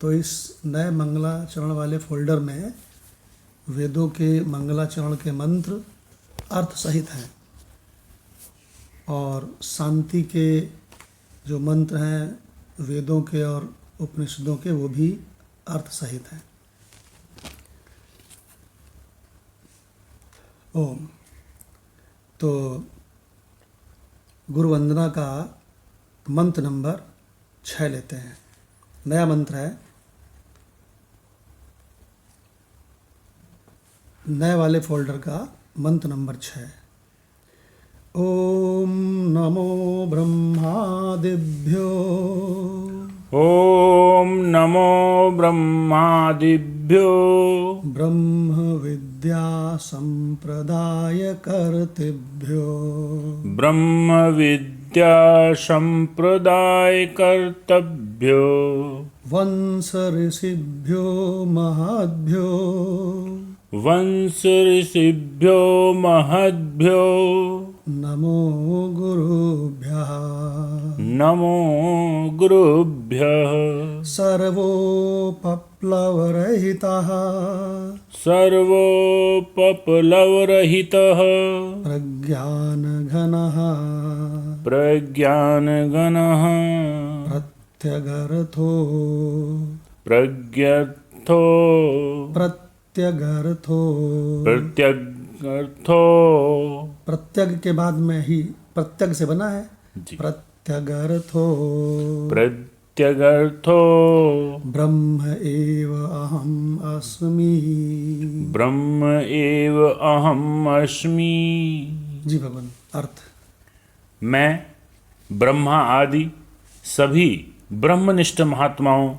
तो इस नए मंगलाचरण वाले फोल्डर में वेदों के मंगलाचरण के मंत्र अर्थ सहित हैं और शांति के जो मंत्र हैं वेदों के और उपनिषदों के वो भी अर्थ सहित हैं। ओम। तो गुरु वंदना का मंत्र नंबर 6 लेते हैं। नया मंत्र है, नए वाले फोल्डर का मंत्र नंबर 6। ओम नमो ब्रह्मादिभ्यो ओम नमो ब्रह्मादिभ्यो ब्रह्म विद्या संप्रदाय कर्तृभ्यो ब्रह्म विद्या संप्रदाय कर्तव्यो वंश ऋषिभ्यो महद्भ्यो वंश ऋषिभ्यो महद्भ्यो नमो गुरुभ्यः नमो गुरुभ्यः सर्वोपप्लवरहितः सर्वोपप्लवरहितः प्रज्ञानघनः प्रज्ञानगणः प्रत्यगर्थो प्रज्ञर्थो प्रत्यगर्थो प्रत्यगर्थो प्रत्यग के बाद में ही प्रत्यग से बना है। जी। प्रत्यगर्थो प्रत्यगर्थो ब्रह्म एव अहम अस्मि। ब्रह्म एव अहम अस्मि। जी भगवान। अर्थ, मैं ब्रह्मा आदि सभी ब्रह्मनिष्ठ महात्माओं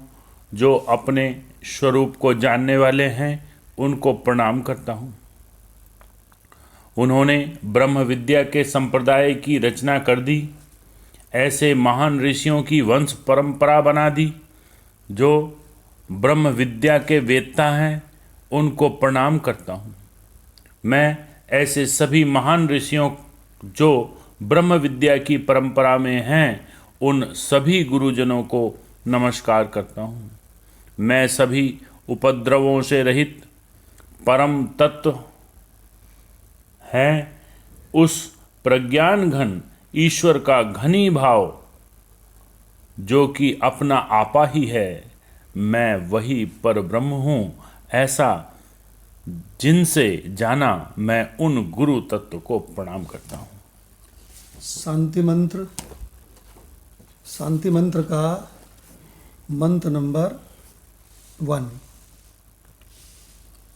जो अपने स्वरूप को जानने वाले हैं उनको प्रणाम करता हूँ। उन्होंने ब्रह्म विद्या के संप्रदाय की रचना कर दी, ऐसे महान ऋषियों की वंश परंपरा बना दी जो ब्रह्म विद्या के वेत्ता हैं, उनको प्रणाम करता हूँ। मैं ऐसे सभी महान ऋषियों जो ब्रह्म विद्या की परंपरा में हैं उन सभी गुरुजनों को नमस्कार करता हूँ। मैं सभी उपद्रवों से रहित परम तत्व है उस प्रज्ञान घन ईश्वर का घनी भाव जो कि अपना आपा ही है, मैं वही पर ब्रह्म हूँ ऐसा जिनसे जाना, मैं उन गुरु तत्व को प्रणाम करता हूँ। शांति मंत्र। शांति मंत्र का मंत्र नंबर 1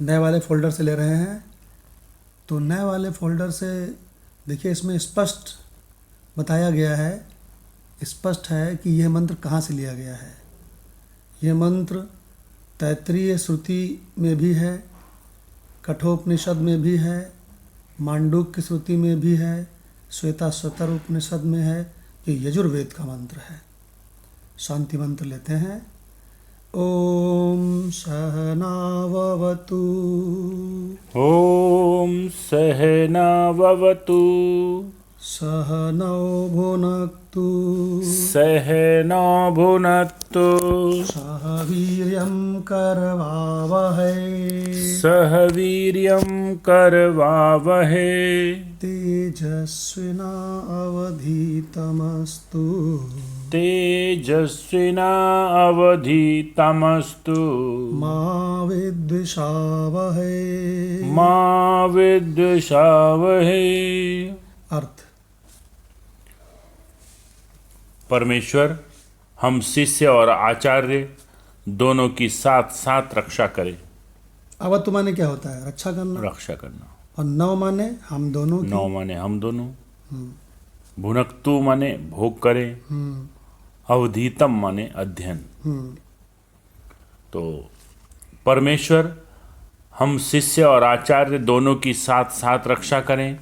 नए वाले फोल्डर से ले रहे हैं। तो नए वाले फोल्डर से देखिए, इसमें स्पष्ट बताया गया है, स्पष्ट है कि यह मंत्र कहाँ से लिया गया है। यह मंत्र तैत्तिरीय श्रुति में भी है, कठोपनिषद में भी है, मांडूक्य श्रुति में भी है, श्वेताश्वतर उपनिषद में है। ये यजुर्वेद का मंत्र है। शांति मंत्र लेते हैं। ओम सहनाववतु ओम सहनाववतु सहनौ भुनक्तु सहनौ भुनक्तु सह वीर्यं करवावहै सह वीर्यं करवावहै तेजस्विनावधीतमस्तु तेजस्विनावधीतमस्तु मा विद्विषावहै। मा विद्विषावहै। अर्थ, परमेश्वर हम शिष्य और आचार्य दोनों की साथ साथ रक्षा करें। अवतु माने क्या होता है? रक्षा करना, रक्षा करना। और नौ माने हम दोनों की। नौ माने हम दोनों। भुनक्तु माने भोग करें। अवधीतम माने अध्ययन। तो परमेश्वर हम शिष्य और आचार्य दोनों की साथ साथ रक्षा करें,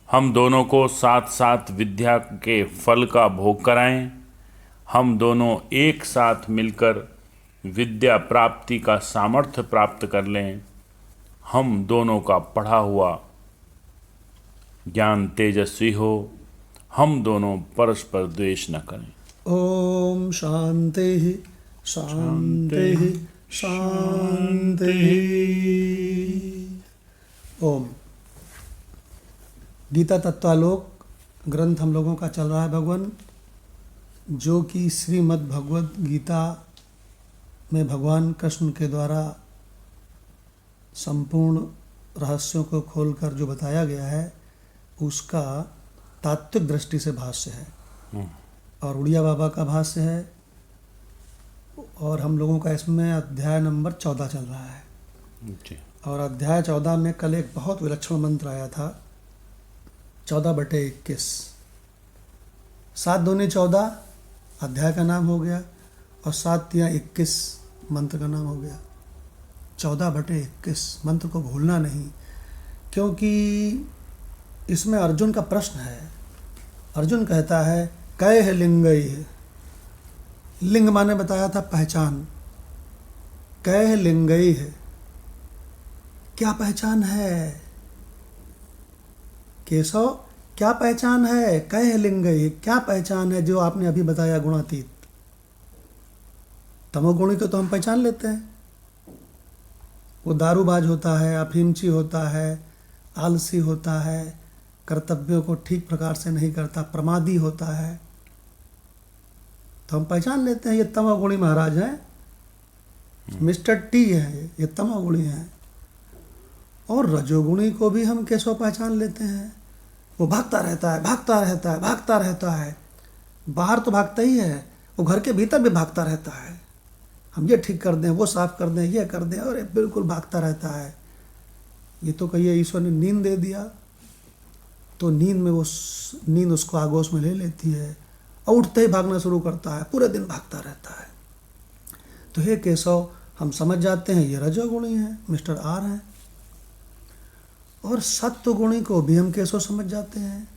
हम दोनों को साथ साथ विद्या के फल का भोग कराएं, हम दोनों एक साथ मिलकर विद्या प्राप्ति का सामर्थ्य प्राप्त कर लें, हम दोनों का पढ़ा हुआ ज्ञान तेजस्वी हो, हम दोनों परस्पर द्वेष न करें। ओम शांति शांति शांति। ओम। गीता तत्वालोक ग्रंथ हम लोगों का चल रहा है भगवान, जो कि श्रीमद् भगवद गीता में भगवान कृष्ण के द्वारा संपूर्ण रहस्यों को खोलकर जो बताया गया है उसका तात्विक दृष्टि से भाष्य है और उड़िया बाबा का भाष्य है। और हम लोगों का इसमें अध्याय नंबर 14 चल रहा है। और अध्याय 14 में कल एक बहुत विलक्षण मंत्र आया था, 14/21। 7 दूनी 14 अध्याय का नाम हो गया और 7 तियां 21 मंत्र का नाम हो गया। 14/21 मंत्र को भूलना नहीं, क्योंकि इसमें अर्जुन का प्रश्न है। अर्जुन कहता है कैह लिंगैः, लिंग माने बताया था पहचान। कैह लिंगैः, क्या पहचान है केशव, क्या पहचान है? कैह लिंगैः, क्या पहचान है जो आपने अभी बताया गुणातीत। तमोगुणी को तो हम पहचान लेते हैं, वो दारूबाज होता है, अफीमची होता है, आलसी होता है, कर्तव्यों को ठीक प्रकार से नहीं करता, प्रमादी होता है, तो हम पहचान लेते हैं ये तमोगुणी महाराज हैं, मिस्टर टी है, ये तमोगुणी हैं। और रजोगुणी को भी हम कैसे पहचान लेते हैं, वो भागता रहता है, भागता रहता है, भागता रहता है। बाहर तो भागता ही है, वो घर के भीतर भी भागता रहता है। हम ये ठीक कर दें, वो साफ कर दें, ये कर दें, और बिल्कुल भागता रहता है। ये तो कहिए ईश्वर ने नींद दे दिया तो नींद में वो नींद उसको आगोश में ले लेती है और उठते ही भागना शुरू करता है, पूरे दिन भागता रहता है। तो हे केशव, हम समझ जाते हैं ये रजोगुणी है, मिस्टर आर हैं। और सत्वगुणी को भी हम केशव समझ जाते हैं,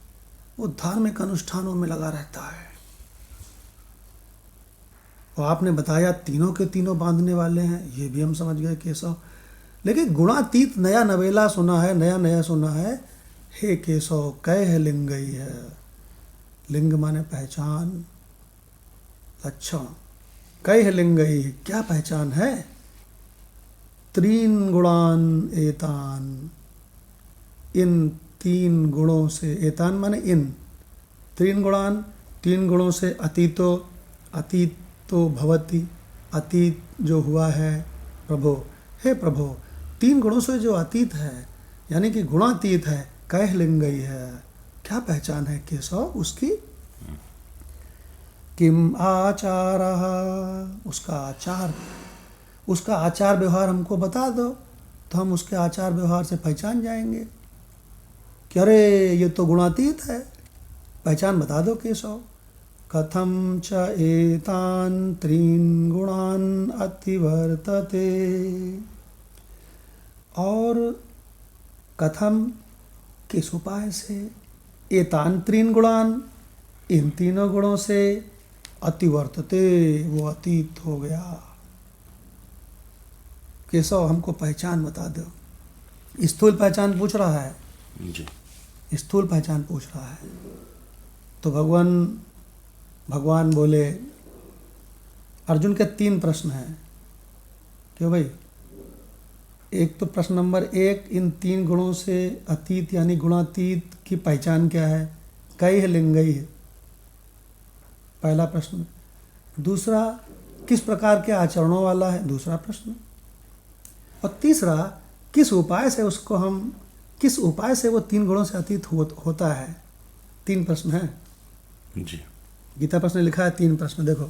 वो धार्मिक अनुष्ठानों में लगा रहता है। और आपने बताया तीनों के तीनों बांधने वाले हैं, ये भी हम समझ गए केशव। लेकिन गुणातीत नया नवेला सुना है, नया नया सुना है। हे केशव कैह लिंगैः है, लिंग माने पहचान, लक्षण। कैह लिंगैः, क्या पहचान है? त्रीन गुणान एतान, इन 3 गुणों से, एतान माने इन, त्रीन गुणान, 3 गुणों से अतीतो, अतीतो भवति, अतीत जो हुआ है प्रभो, हे प्रभो 3 गुणों से जो अतीत है यानी कि गुणातीत है, कैह लिंगैः है, क्या पहचान है केशव उसकी? किम आचारः, उसका आचार, उसका आचार व्यवहार हमको बता दो तो हम उसके आचार व्यवहार से पहचान जाएंगे कि अरे ये तो गुणातीत है, पहचान बता दो केशव। कथम च एतान 3 गुणान अतिवर्तते, और कथम किस उपाय से, एतान 3 गुणान, इन 3 गुणों से, अतिवर्तते वो अतीत हो गया। केशव हमको पहचान बता दो। स्थूल पहचान पूछ रहा है जी, स्थूल पहचान पूछ रहा है। तो भगवान बोले, अर्जुन के 3 प्रश्न हैं क्यों भाई। एक तो प्रश्न नंबर 1, इन 3 गुणों से अतीत यानी गुणातीत की पहचान क्या है? कैह लिंगैः, पहला प्रश्न। दूसरा, किस प्रकार के आचरणों वाला है? दूसरा प्रश्न। और तीसरा, किस उपाय से उसको हम, किस उपाय से वो 3 गुणों से अतीत होता है? 3 प्रश्न हैं जी। गीता प्रश्न लिखा है 3 प्रश्न, देखो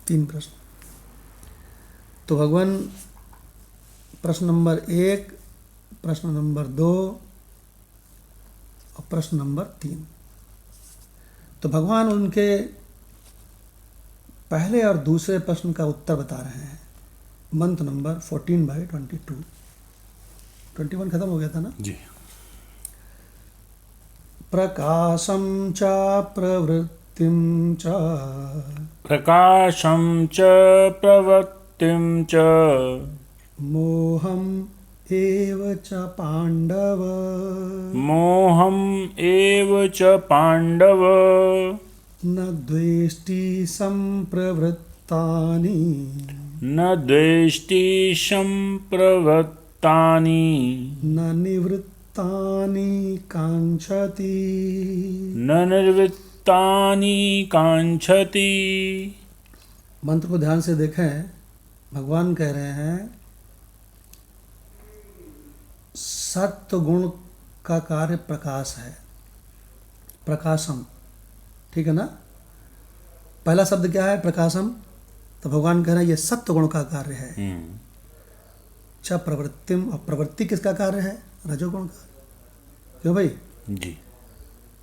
3 प्रश्न। तो भगवान प्रश्न नंबर 1, प्रश्न नंबर 2 और प्रश्न नंबर 3, तो भगवान उनके पहले और दूसरे प्रश्न का उत्तर बता रहे हैं। मंत्र नंबर 14/22, 21 खत्म हो गया था ना जी। प्रकाशम च प्रवृत्तिम च, प्रकाशं च प्रवृत्तिं च, मोहम एव च पांडव, मोहम् एव च पाण्डव, न द्वेष्टि संप्रवृत्ति प्रवृत्तानि न द्वेष्टि संप्रवृत्तानि न निवृत्तानि कांक्षति। न निर्वृत्तानि कांक्षति। मंत्र को ध्यान से देखें, भगवान कह रहे हैं सत्व गुण का कार्य प्रकाश है, प्रकाशम, ठीक है ना। पहला शब्द क्या है? प्रकाशम। तो भगवान कह रहे हैं ये सत्व गुण का कार्य है। च प्रवृत्तिम, और प्रवृत्ति किसका कार्य है? रजोगुण का। क्यों भाई? जी।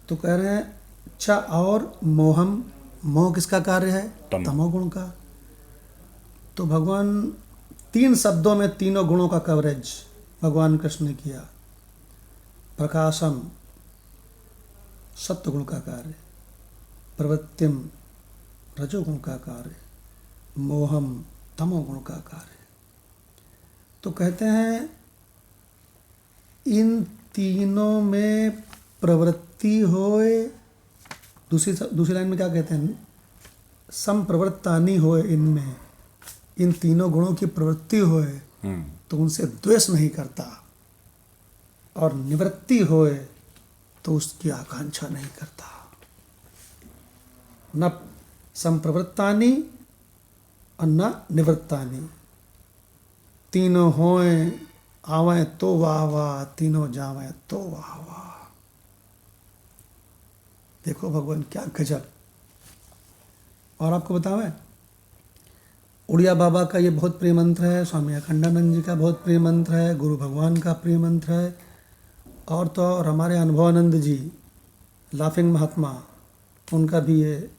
तो कह रहे हैं च और मोहम, मोह किसका कार्य है? तमोगुण का। तो भगवान तीन शब्दों में तीनों गुणों का कवरेज भगवान कृष्ण ने किया। प्रकाशम सत्वगुण का कार्य, प्रवृत्तिम रजोगुण का कार्य, मोहम तमोगुण का कार्य। तो कहते हैं इन तीनों में प्रवृत्ति होए, दूसरी लाइन में क्या कहते हैं? संप्रवृत्तानि होए, इनमें इन तीनों गुणों की प्रवृत्ति होए तो उनसे द्वेष नहीं करता, और निवृत्ति होए तो उसकी आकांक्षा नहीं करता। न संप्रवृत्तानि और न निवृत्तानि, तीनों होए, आवे तो वाह वाह, तीनों जावे तो वाह वाह। देखो भगवान क्या गजब। और आपको बतावें, उड़िया बाबा का ये बहुत प्रिय मंत्र है, स्वामी अखंडानंद जी का बहुत प्रिय मंत्र है, गुरु भगवान का प्रिय मंत्र है, और तो और हमारे अनुभवानंद जी लाफिंग महात्मा, उनका भी ये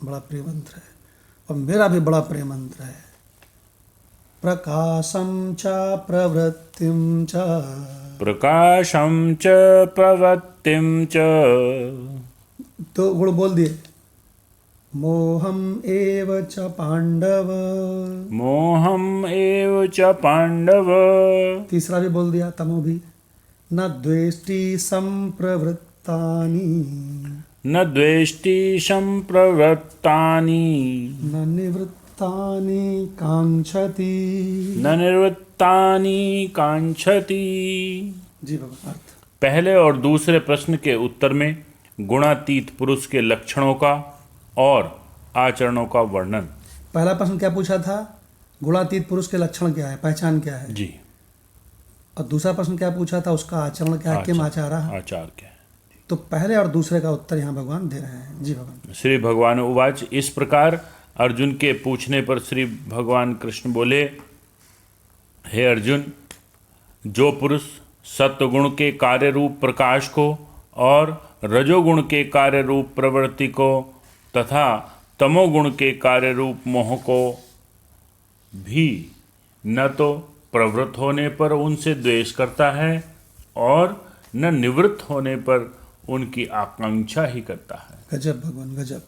बड़ा प्रिय मंत्र है, और मेरा भी बड़ा प्रिय मंत्र है। प्रकाशम च प्रवृत्तिम च, प्रकाशम च प्रवृत्तिम च, तो गुण बोल दिए। मोहम एव च पांडव, मोहम एव च पांडव, तीसरा भी बोल दिया, तमो भी। न द्वेष्टि संप्रवृत्तानि, न द्वेष्टि संप्रवृत्तानि, न निवृत्तानि कांक्षति। न निर्वृत्तानि कांक्षति। जी बाबा, अर्थ। पहले और दूसरे प्रश्न के उत्तर में गुणातीत पुरुष के लक्षणों का और आचरणों का वर्णन। पहला प्रश्न क्या पूछा था? गुणातीत पुरुष के लक्षण क्या है, पहचान क्या है? जी। और दूसरा प्रश्न क्या पूछा था? उसका आचरण क्या है, किम आचारः। आचार क्या है? तो पहले और दूसरे का उत्तर यहाँ भगवान दे रहे हैं। जी भगवान। श्री भगवान उवाच, इस प्रकार अर्जुन के पूछने पर श्री भगवान कृष्ण बोले, हे अर्जुन, जो पुरुष सत्वगुण के कार्य रूप प्रकाश को और रजोगुण के कार्य रूप प्रवृत्ति को तथा तमोगुण के कार्य रूप मोह को भी न तो प्रवृत्त होने पर उनसे द्वेष करता है और न निवृत्त होने पर उनकी आकांक्षा ही करता है। गजब भगवान, गजब।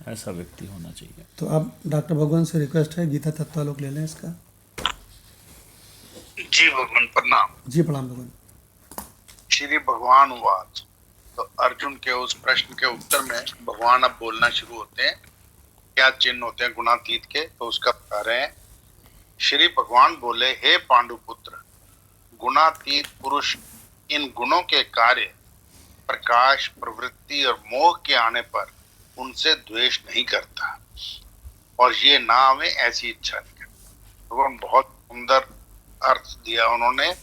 ऐसा व्यक्ति होना चाहिए। तो अब डॉक्टर भगवान से रिक्वेस्ट है, गीता तत्वालोक ले लें इसका। जी भगवान प्रणाम। जी प्रणाम भगवान। श्री भगवान उवाच। तो अर्जुन के उस प्रश्न के उत्तर में भगवान अब बोलना शुरू होते हैं, क्या चिन्ह होते हैं गुणातीत के, तो उसका बता रहे हैं। श्री भगवान बोले, हे पांडुपुत्र, गुणातीत पुरुष इन गुणों के कार्य प्रकाश, प्रवृत्ति और मोह के आने पर उनसे द्वेष नहीं करता, और ये ना आवे ऐसी इच्छा नहीं करता। भगवान बहुत सुंदर अर्थ दिया उन्होंने।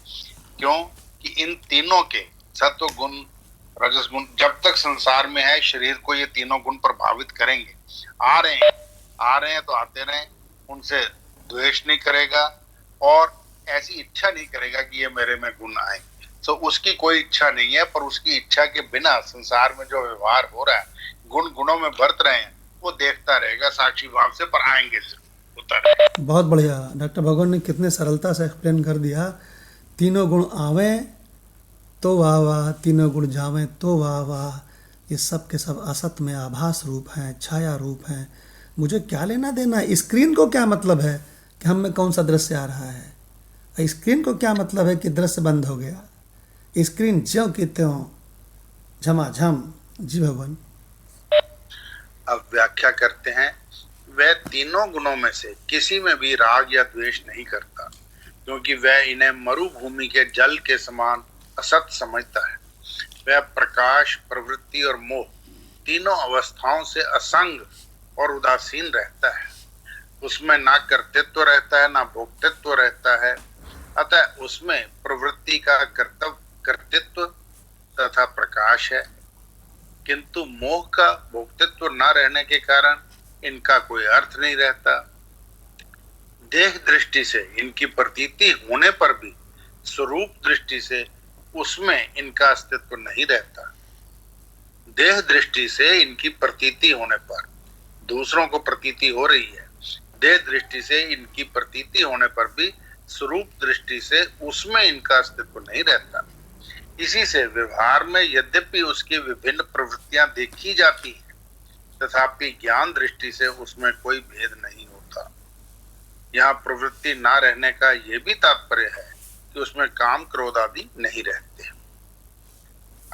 क्यों कि इन तीनों के सत्व गुण, रजस गुण जब तक संसार में है, शरीर को ये तीनों गुण प्रभावित करेंगे। आ रहे हैं तो आते रहें, उनसे द्वेष नहीं करेगा और ऐसी इच्छा नहीं करेगा कि ये मेरे में गुण आए। तो उसकी कोई इच्छा नहीं है, पर उसकी इच्छा के बिना संसार में जो व्यवहार हो रहा है, गुणों में बरत रहे हैं, वो देखता रहेगा साक्षी भाव से, पर आएंगे होता रहेगा। बहुत बढ़िया डॉक्टर भगवान ने कितने सरलता से एक्सप्लेन कर दिया। तीनों गुण आवे तो वाह वाह, तीनों गुण जावे तो वाह वाह। ये सब के सब असत में आभास रूप हैं, छाया रूप हैं। मुझे क्या लेना देना? स्क्रीन को क्या मतलब है कि हम में कौन सा दृश्य आ रहा है? स्क्रीन को क्या मतलब है कि दृश्य बंद हो गया? स्क्रीन ज्यों की त्यों झमाझम। जी भगवान। अब व्याख्या करते हैं। वह तीनों गुणों में से किसी में भी राग या द्वेष नहीं करता, क्योंकि वह इन्हें मरुभूमि के जल के समान असत समझता है। वह प्रकाश, प्रवृत्ति और मोह तीनों अवस्थाओं से असंग और उदासीन रहता है। उसमें ना कर्तृत्व रहता है, ना भोक्तृत्व रहता है। अतः उसमें प्रवृत्ति का कर्तृत्व तथा प्रकाश है, किंतु मोह का भोक्तृत्व न रहने के कारण इनका कोई अर्थ नहीं रहता। देह दृष्टि से इनकी प्रतीति होने पर भी स्वरूप दृष्टि से उसमें इनका अस्तित्व नहीं रहता। देह दृष्टि से इनकी प्रतीति होने पर दूसरों को प्रतीति हो रही है, देह दृष्टि से इनकी प्रतीति होने पर भी स्वरूप दृष्टि से उसमें इनका अस्तित्व नहीं रहता। इसी से व्यवहार में यद्यपि उसकी विभिन्न प्रवृत्तियां देखी जाती हैं, तथापि ज्ञान दृष्टि से उसमें कोई भेद नहीं होता। यहाँ प्रवृत्ति ना रहने का यह भी तात्पर्य है कि उसमें काम क्रोध आदि नहीं रहते।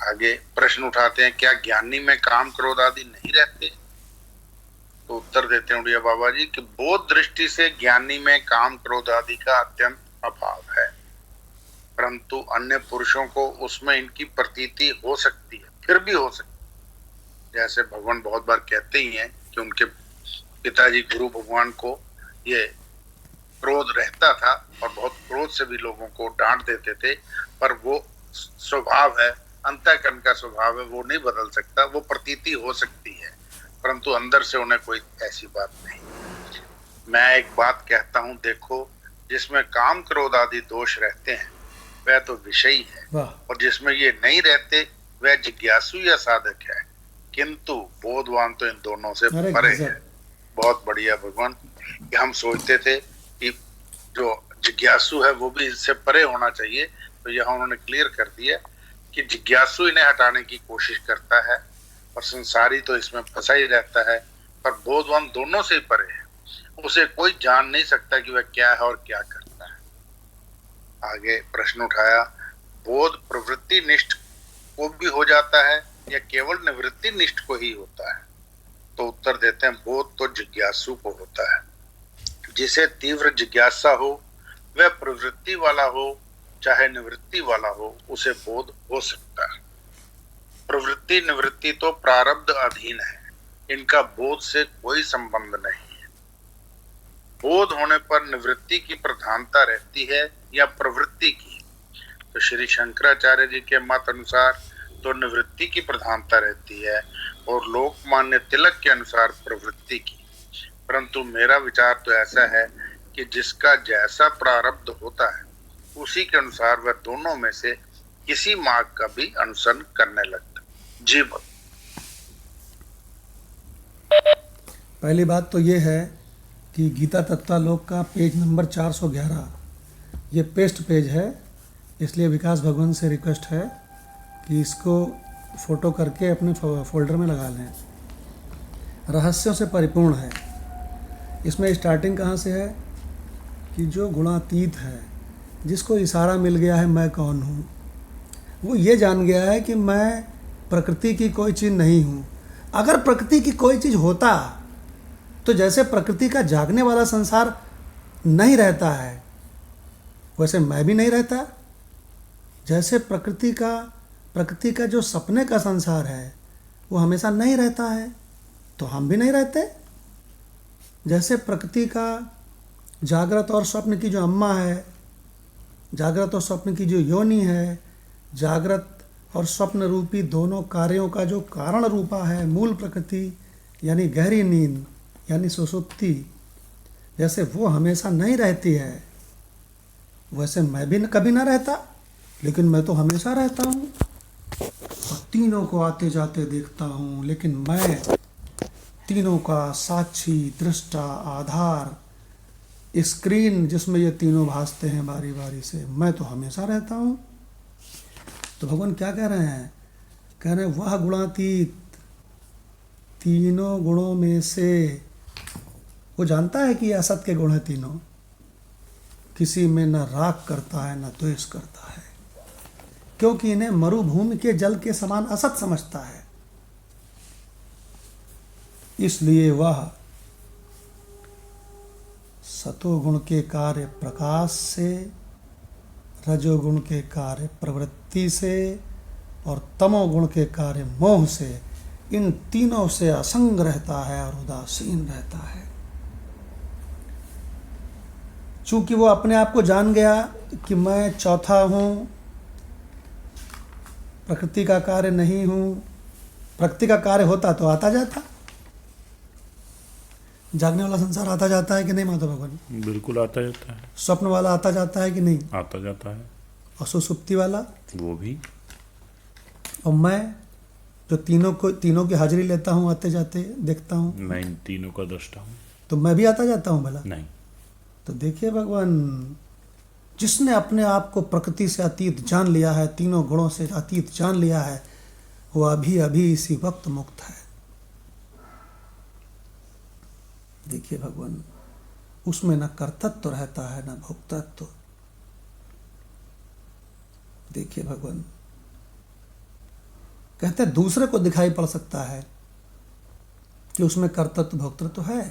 आगे प्रश्न उठाते हैं, क्या ज्ञानी में काम क्रोध आदि नहीं रहते? तो उत्तर देते हैं उड़िया बाबा जी कि बोध दृष्टि से ज्ञानी में काम क्रोध आदि का अत्यंत अभाव है, परंतु अन्य पुरुषों को उसमें इनकी प्रतीति हो सकती है, फिर भी हो सकती है। जैसे भगवान बहुत बार कहते ही हैं कि उनके पिताजी गुरु भगवान को ये क्रोध रहता था और बहुत क्रोध से भी लोगों को डांट देते थे, पर वो स्वभाव है, अंतःकरण का स्वभाव है, वो नहीं बदल सकता। वो प्रतीति हो सकती है, परंतु अंदर से उन्हें कोई ऐसी बात नहीं। मैं एक बात कहता हूँ, देखो, जिसमें काम क्रोध आदि दोष रहते हैं वह तो विषयी है, और जिसमें ये नहीं रहते वह जिज्ञासु या साधक है, किंतु बोधवान तो इन दोनों से परे है। बहुत बढ़िया भगवान। हम सोचते थे कि जो जिज्ञासु है वो भी इससे परे होना चाहिए, तो यहाँ उन्होंने क्लियर कर दिया कि जिज्ञासु इन्हें हटाने की कोशिश करता है और संसारी तो इसमें फंसा ही रहता है, पर बोधवान दोनों से ही परे है। उसे कोई जान नहीं सकता कि वह क्या है और क्या करता है। आगे प्रश्न उठाया, बोध प्रवृत्ति निष्ठ को भी हो जाता है या केवल निवृत्ति निष्ठ को ही होता है? तो उत्तर देते हैं, बोध तो जिज्ञासु को होता है। जिसे तीव्र जिज्ञासा हो, वह प्रवृत्ति वाला हो चाहे निवृत्ति वाला हो, उसे बोध हो सकता है। प्रवृत्ति निवृत्ति तो प्रारब्ध अधीन है, इनका बोध से कोई संबंध नहीं है। बोध होने पर निवृत्ति की प्रधानता रहती है या प्रवृत्ति की? तो श्री शंकराचार्य जी के मत अनुसार तो निवृत्ति की प्रधानता रहती है और लोकमान्य तिलक के अनुसार प्रवृत्ति की। परंतु मेरा विचार तो ऐसा है कि जिसका जैसा प्रारब्ध होता है उसी के अनुसार वह दोनों में से किसी मार्ग का भी अनुसरण करने लगता। जी बोल। पहली बात तो ये है कि गीता तत्वालोक का पेज नंबर 411 ये पेस्ट पेज है, इसलिए विकास भगवान से रिक्वेस्ट है कि इसको फ़ोटो करके अपने फोल्डर में लगा लें। रहस्यों से परिपूर्ण है। इसमें स्टार्टिंग कहाँ से है कि जो गुणातीत है, जिसको इशारा मिल गया है मैं कौन हूँ, वो ये जान गया है कि मैं प्रकृति की कोई चीज़ नहीं हूँ। अगर प्रकृति की कोई चीज़ होता तो जैसे प्रकृति का जागने वाला संसार नहीं रहता है, वैसे मैं भी नहीं रहता। जैसे प्रकृति का जो सपने का संसार है वो हमेशा नहीं रहता है, तो हम भी नहीं रहते। जैसे प्रकृति का जागृत और स्वप्न की जो अम्मा है, जागृत और स्वप्न की जो योनि है, जागृत और स्वप्न रूपी दोनों कार्यों का जो कारण रूपा है मूल प्रकृति यानी गहरी नींद यानी सुषुप्ति, जैसे वो हमेशा नहीं रहती है, वैसे मैं भी कभी ना रहता, लेकिन मैं तो हमेशा रहता हूँ और तीनों को आते जाते देखता हूँ। लेकिन मैं तीनों का साक्षी, दृष्टा, आधार, स्क्रीन जिसमें ये तीनों भासते हैं बारी बारी से, मैं तो हमेशा रहता हूँ। तो भगवान क्या कह रहे हैं? कह रहे हैं वह गुणातीत तीनों गुणों में से, वो जानता है कि ये असत के गुण हैं तीनों, किसी में न राग करता है न द्वेष करता है, क्योंकि इन्हें मरुभूमि के जल के समान असत समझता है। इसलिए वह सतोगुण के कार्य प्रकाश से, रजोगुण के कार्य प्रवृत्ति से और तमोगुण के कार्य मोह से, इन तीनों से असंग रहता है और उदासीन रहता है। चूंकि वो अपने आप को जान गया कि मैं चौथा हूँ, प्रकृति का कार्य नहीं हूँ। प्रकृति का कार्य होता तो आता जाता, जागने वाला संसार आता जाता है कि नहीं माता भगवान? बिल्कुल आता जाता है। स्वप्न वाला आता जाता है कि नहीं? आता जाता है। और सुसुप्ति वाला वो भी। और मैं जो तीनों की हाजिरी लेता हूँ, आते जाते देखता हूँ, मैं इन तीनों का दृष्टा हूँ। तो मैं भी आता जाता हूँ भला? नहीं। तो देखिए भगवान, जिसने अपने आप को प्रकृति से अतीत जान लिया है, तीनों गुणों से अतीत जान लिया है, वो अभी अभी इसी वक्त मुक्त है। देखिए भगवान, उसमें न कर्तृत्व रहता है न भोक्तृत्व। देखिए भगवान, कहते हैं दूसरे को दिखाई पड़ सकता है कि उसमें कर्तृत्व भोक्तृत्व है,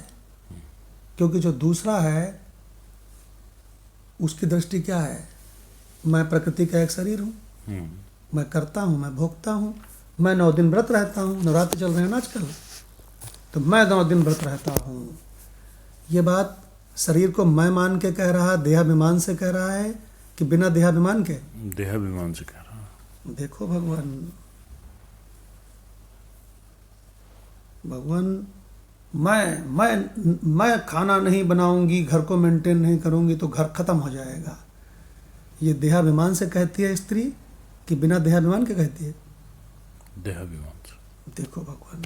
क्योंकि जो दूसरा है उसकी दृष्टि क्या है? मैं प्रकृति का एक शरीर हूँ, मैं करता हूँ, मैं भोगता हूँ, मैं 9 दिन व्रत रहता हूँ। नवरात्र चल रहे हैं ना आजकल, तो मैं 9 दिन व्रत रहता हूँ। ये बात शरीर को मैं मान के कह रहा, देहाभिमान से कह रहा है कि बिना देहाभिमान के? देहाभिमान से कह रहा। देखो भगवान, मैं खाना नहीं बनाऊंगी, घर को मेंटेन नहीं करूंगी तो घर खत्म हो जाएगा। ये देहाभिमान से कहती है स्त्री कि बिना देहाभिमान के कहती है? देहाभिमान से। देखो भगवान,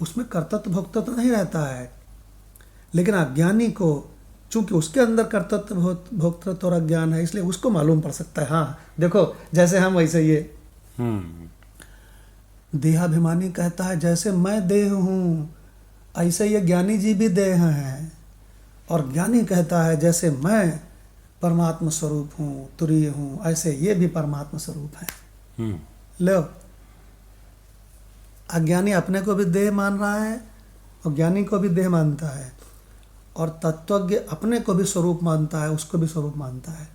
उसमें कर्तृत्व भोक्तृत्व नहीं रहता है, लेकिन अज्ञानी को चूंकि उसके अंदर कर्तृत्व भोक्तृत्व और अज्ञान है, इसलिए उसको मालूम पड़ सकता है। हाँ देखो, जैसे हम वैसे ये देहाभिमानी कहता है जैसे मैं देह हूँ, ऐसे ये ज्ञानी जी भी देह हैं। और ज्ञानी कहता है जैसे मैं परमात्मा स्वरूप हूँ, तुरीय हूँ, ऐसे ये भी परमात्मा स्वरूप है। लो, अज्ञानी अपने को भी देह मान रहा है और ज्ञानी को भी देह मानता है, और तत्वज्ञ अपने को भी स्वरूप मानता है, उसको भी स्वरूप मानता है।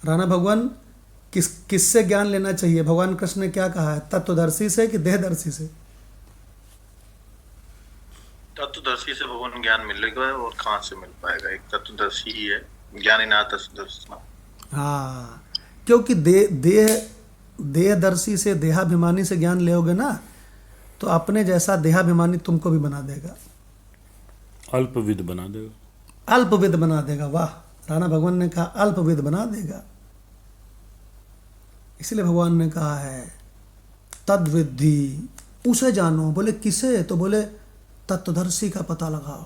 राणा भगवान, किससे ज्ञान लेना चाहिए? भगवान कृष्ण ने क्या कहा है? तत्वदर्शी से कि देहदर्शी से? तत्वदर्शी से भगवान ज्ञान मिलेगा, और कहाँ से मिल पाएगा? एक तत्वदर्शी ही है, ज्ञानी ना तत्वदर्शी। हाँ, क्योंकि देहदर्शी से, देहाभिमानी से ज्ञान लेोगे ना, तो अपने जैसा देहाभिमानी तुमको भी बना देगा, अल्पविद बना देगा। अल्पविद बना देगा। वाह, राणा भगवान ने कहा अल्पविद बना देगा। इसलिए भगवान ने कहा है तद्विद्धि, उसे जानो। बोले किसे? तो बोले तत्वदर्शी का पता लगाओ।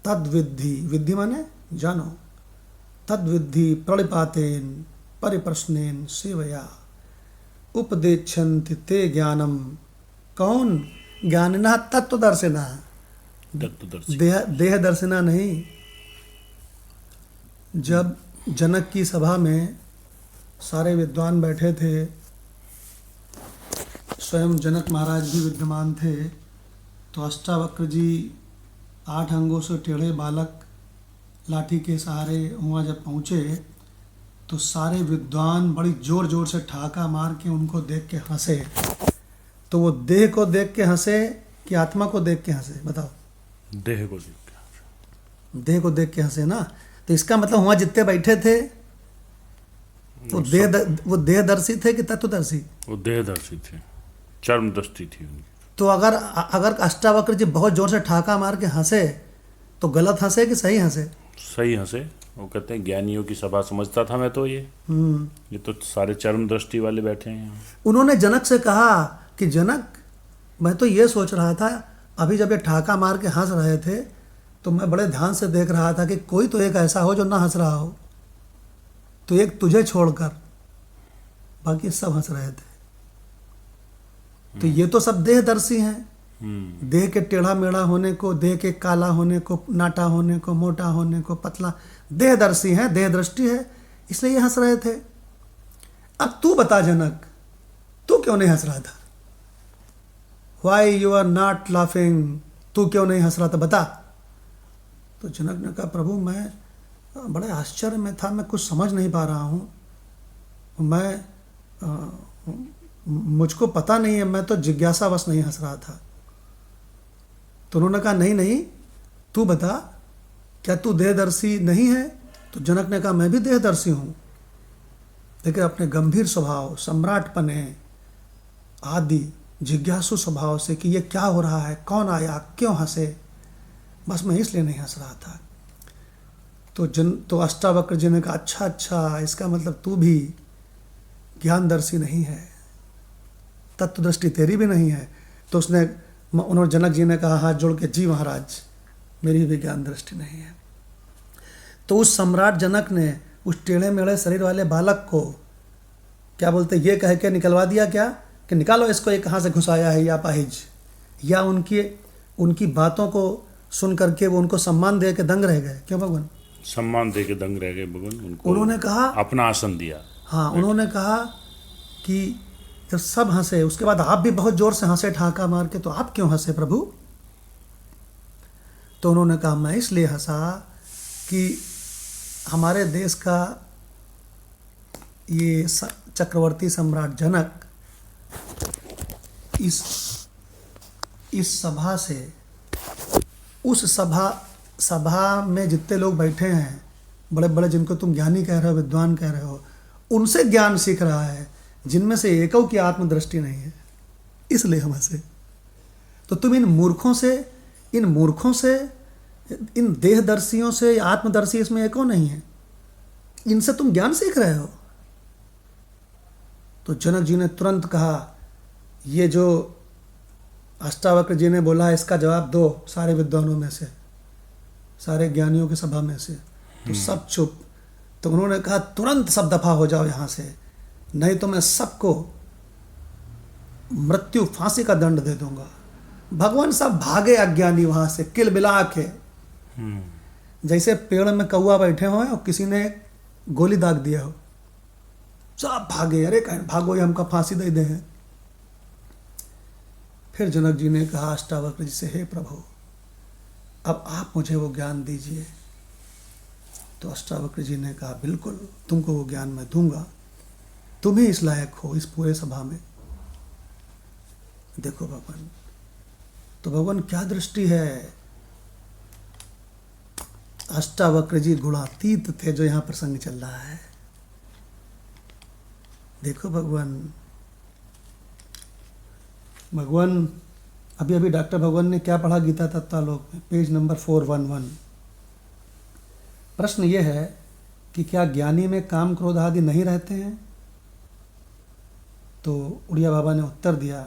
तद्विद्धि, विद्धि माने जानो। तद्विद्धि प्रणिपातेन परिप्रश्नेन सेवया उपदेक्षन्ति ते ज्ञानम। कौन? ज्ञानिना तत्वदर्शिना, तत्वदर्शी। देहदर्शिना नहीं। जब जनक की सभा में सारे विद्वान बैठे थे, स्वयं जनक महाराज भी विद्यमान थे, तो अष्टावक्र जी 8 अंगों से टेढ़े बालक लाठी के सहारे वहाँ जब पहुँचे, तो सारे विद्वान बड़ी जोर जोर से ठहाका मार के उनको देख के हंसे। तो वो देह को देख के हंसे कि आत्मा को देख के हंसे? बताओ। देह को देख के हंसे। देह को देख के हंसे ना, तो इसका मतलब वहाँ जितने बैठे थे वो देहदर्शी थे कि तत्वदर्शी? वो देहदर्शी थे, चर्मदृष्टि थी उनकी। तो अगर अष्टावक्र जी बहुत जोर से ठहाका मार के हंसे तो गलत हंसे कि सही हंसे? सही हंसे। वो कहते हैं ज्ञानियों की सभा समझता था मैं तो ये तो सारे चर्म दृष्टि वाले बैठे हैं यहाँ। उन्होंने जनक से कहा कि जनक, मैं तो ये सोच रहा था, अभी जब ये ठहाका मार के हंस रहे थे तो मैं बड़े ध्यान से देख रहा था कि कोई तो एक ऐसा हो जो ना हंस रहा हो, तो एक तुझे छोड़कर बाकी सब हंस रहे थे। तो ये तो सब देहदर्शी हैं। देह के टेढ़ा मेढ़ा होने को, देह के काला होने को, नाटा होने को, मोटा होने को, पतला, देहदर्शी हैं, देहदृष्टि है, इसलिए ये हंस रहे थे। अब तू बता जनक, तू क्यों नहीं हंस रहा था? Why you are not laughing? तू क्यों नहीं हंस रहा था? बता। तो जनक ने कहा प्रभु मैं बड़े आश्चर्य में था, मैं कुछ समझ नहीं पा रहा हूँ, मुझको पता नहीं है, मैं तो जिज्ञासावश नहीं हंस रहा था। तो उन्होंने कहा नहीं नहीं, तू बता, क्या तू देहदर्शी नहीं है? तो जनक ने कहा मैं भी देहदर्शी हूँ, लेकिन अपने गंभीर स्वभाव, सम्राटपने आदि जिज्ञासु स्वभाव से कि ये क्या हो रहा है, कौन आया, क्यों हंसे, बस मैं इसलिए नहीं हंस रहा था। तो अष्टावक्र जी ने कहा अच्छा अच्छा, इसका मतलब तू भी ज्ञानदर्शी नहीं है, तत्व दृष्टि तेरी भी नहीं है। तो उन्होंने जनक जी ने कहा हाथ जोड़ के, जी महाराज मेरी भी ज्ञान दृष्टि नहीं है। तो उस सम्राट जनक ने उस टेढ़े मेढ़े शरीर वाले बालक को क्या बोलते ये कह के निकलवा दिया, क्या कि निकालो इसको, ये कहाँ से घुसाया है या पाहिज, या उनकी बातों को सुन करके वो उनको सम्मान दे के दंग रह गए। क्यों भगवान? सम्मान दे के दंग रह गए भगवान। उन्होंने कहा अपना आसन दिया। हाँ, उन्होंने कहा कि जब सब हंसे, उसके बाद आप भी बहुत जोर से हंसे ठाका मार के, तो आप क्यों हंसे प्रभु? तो उन्होंने कहा मैं इसलिए हंसा कि हमारे देश का ये चक्रवर्ती सम्राट जनक इस सभा से, उस सभा में जितने लोग बैठे हैं, बड़े बड़े जिनको तुम ज्ञानी कह रहे हो, विद्वान कह रहे हो, उनसे ज्ञान सीख रहा है, जिनमें से एकों की आत्मदृष्टि नहीं है, इसलिए हम हंसे। तो तुम इन मूर्खों से, इन देहदर्शियों से, आत्मदर्शी इसमें एको नहीं है, इनसे तुम ज्ञान सीख रहे हो। तो जनक जी ने तुरंत कहा ये जो अष्टावक्र जी ने बोला है इसका जवाब दो सारे विद्वानों में से, सारे ज्ञानियों की सभा में से। तो सब चुप। तो उन्होंने कहा तुरंत सब दफा हो जाओ यहाँ से, नहीं तो मैं सबको मृत्यु, फांसी का दंड दे दूंगा। भगवान सब भागे अज्ञानी वहां से किलबिला के, जैसे पेड़ में कौआ बैठे हो और किसी ने गोली दाग दिया हो, सब भागे, अरे कहीं भागो ये हमका फांसी दे दे। फिर जनक जी ने कहा अष्टावक्र जी से, हे प्रभु अब आप मुझे वो ज्ञान दीजिए। तो अष्टावक्र जी ने कहा बिल्कुल तुमको वो ज्ञान मैं दूंगा, तुम ही इस लायक हो इस पूरे सभा में। देखो भगवान, तो भगवान क्या दृष्टि है। अष्टावक्र जी गुणातीत थे, जो यहां प्रसंग चल रहा है। देखो भगवान अभी डॉक्टर भगवान ने क्या पढ़ा गीता तत्वालोक में, पेज नंबर 411। प्रश्न ये है कि क्या ज्ञानी में काम क्रोध आदि नहीं रहते हैं? तो उड़िया बाबा ने उत्तर दिया,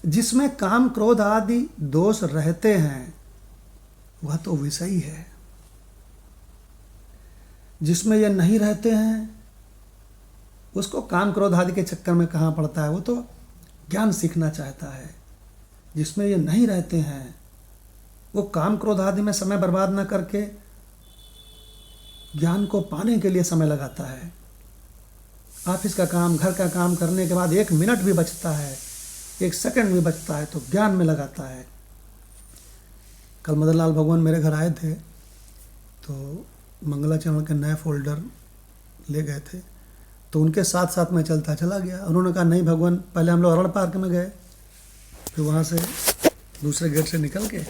जिसमें काम क्रोध आदि दोष रहते हैं वह तो विषयी है, जिसमें ये नहीं रहते हैं उसको काम क्रोध आदि के चक्कर में कहाँ पड़ता है, वो तो ज्ञान सीखना चाहता है। जिसमें ये नहीं रहते हैं वो काम क्रोध आदि में समय बर्बाद न करके ज्ञान को पाने के लिए समय लगाता है। ऑफिस का काम, घर का काम करने के बाद 1 मिनट भी बचता है, 1 सेकंड भी बचता है तो ज्ञान में लगाता है। कल मदन लाल भगवान मेरे घर आए थे, तो मंगलाचरण के नए फोल्डर ले गए थे, तो उनके साथ साथ मैं चलता चला गया। उन्होंने कहा नहीं भगवान, पहले हम लोग अरण पार्क में गए, फिर वहाँ से दूसरे गेट से निकल के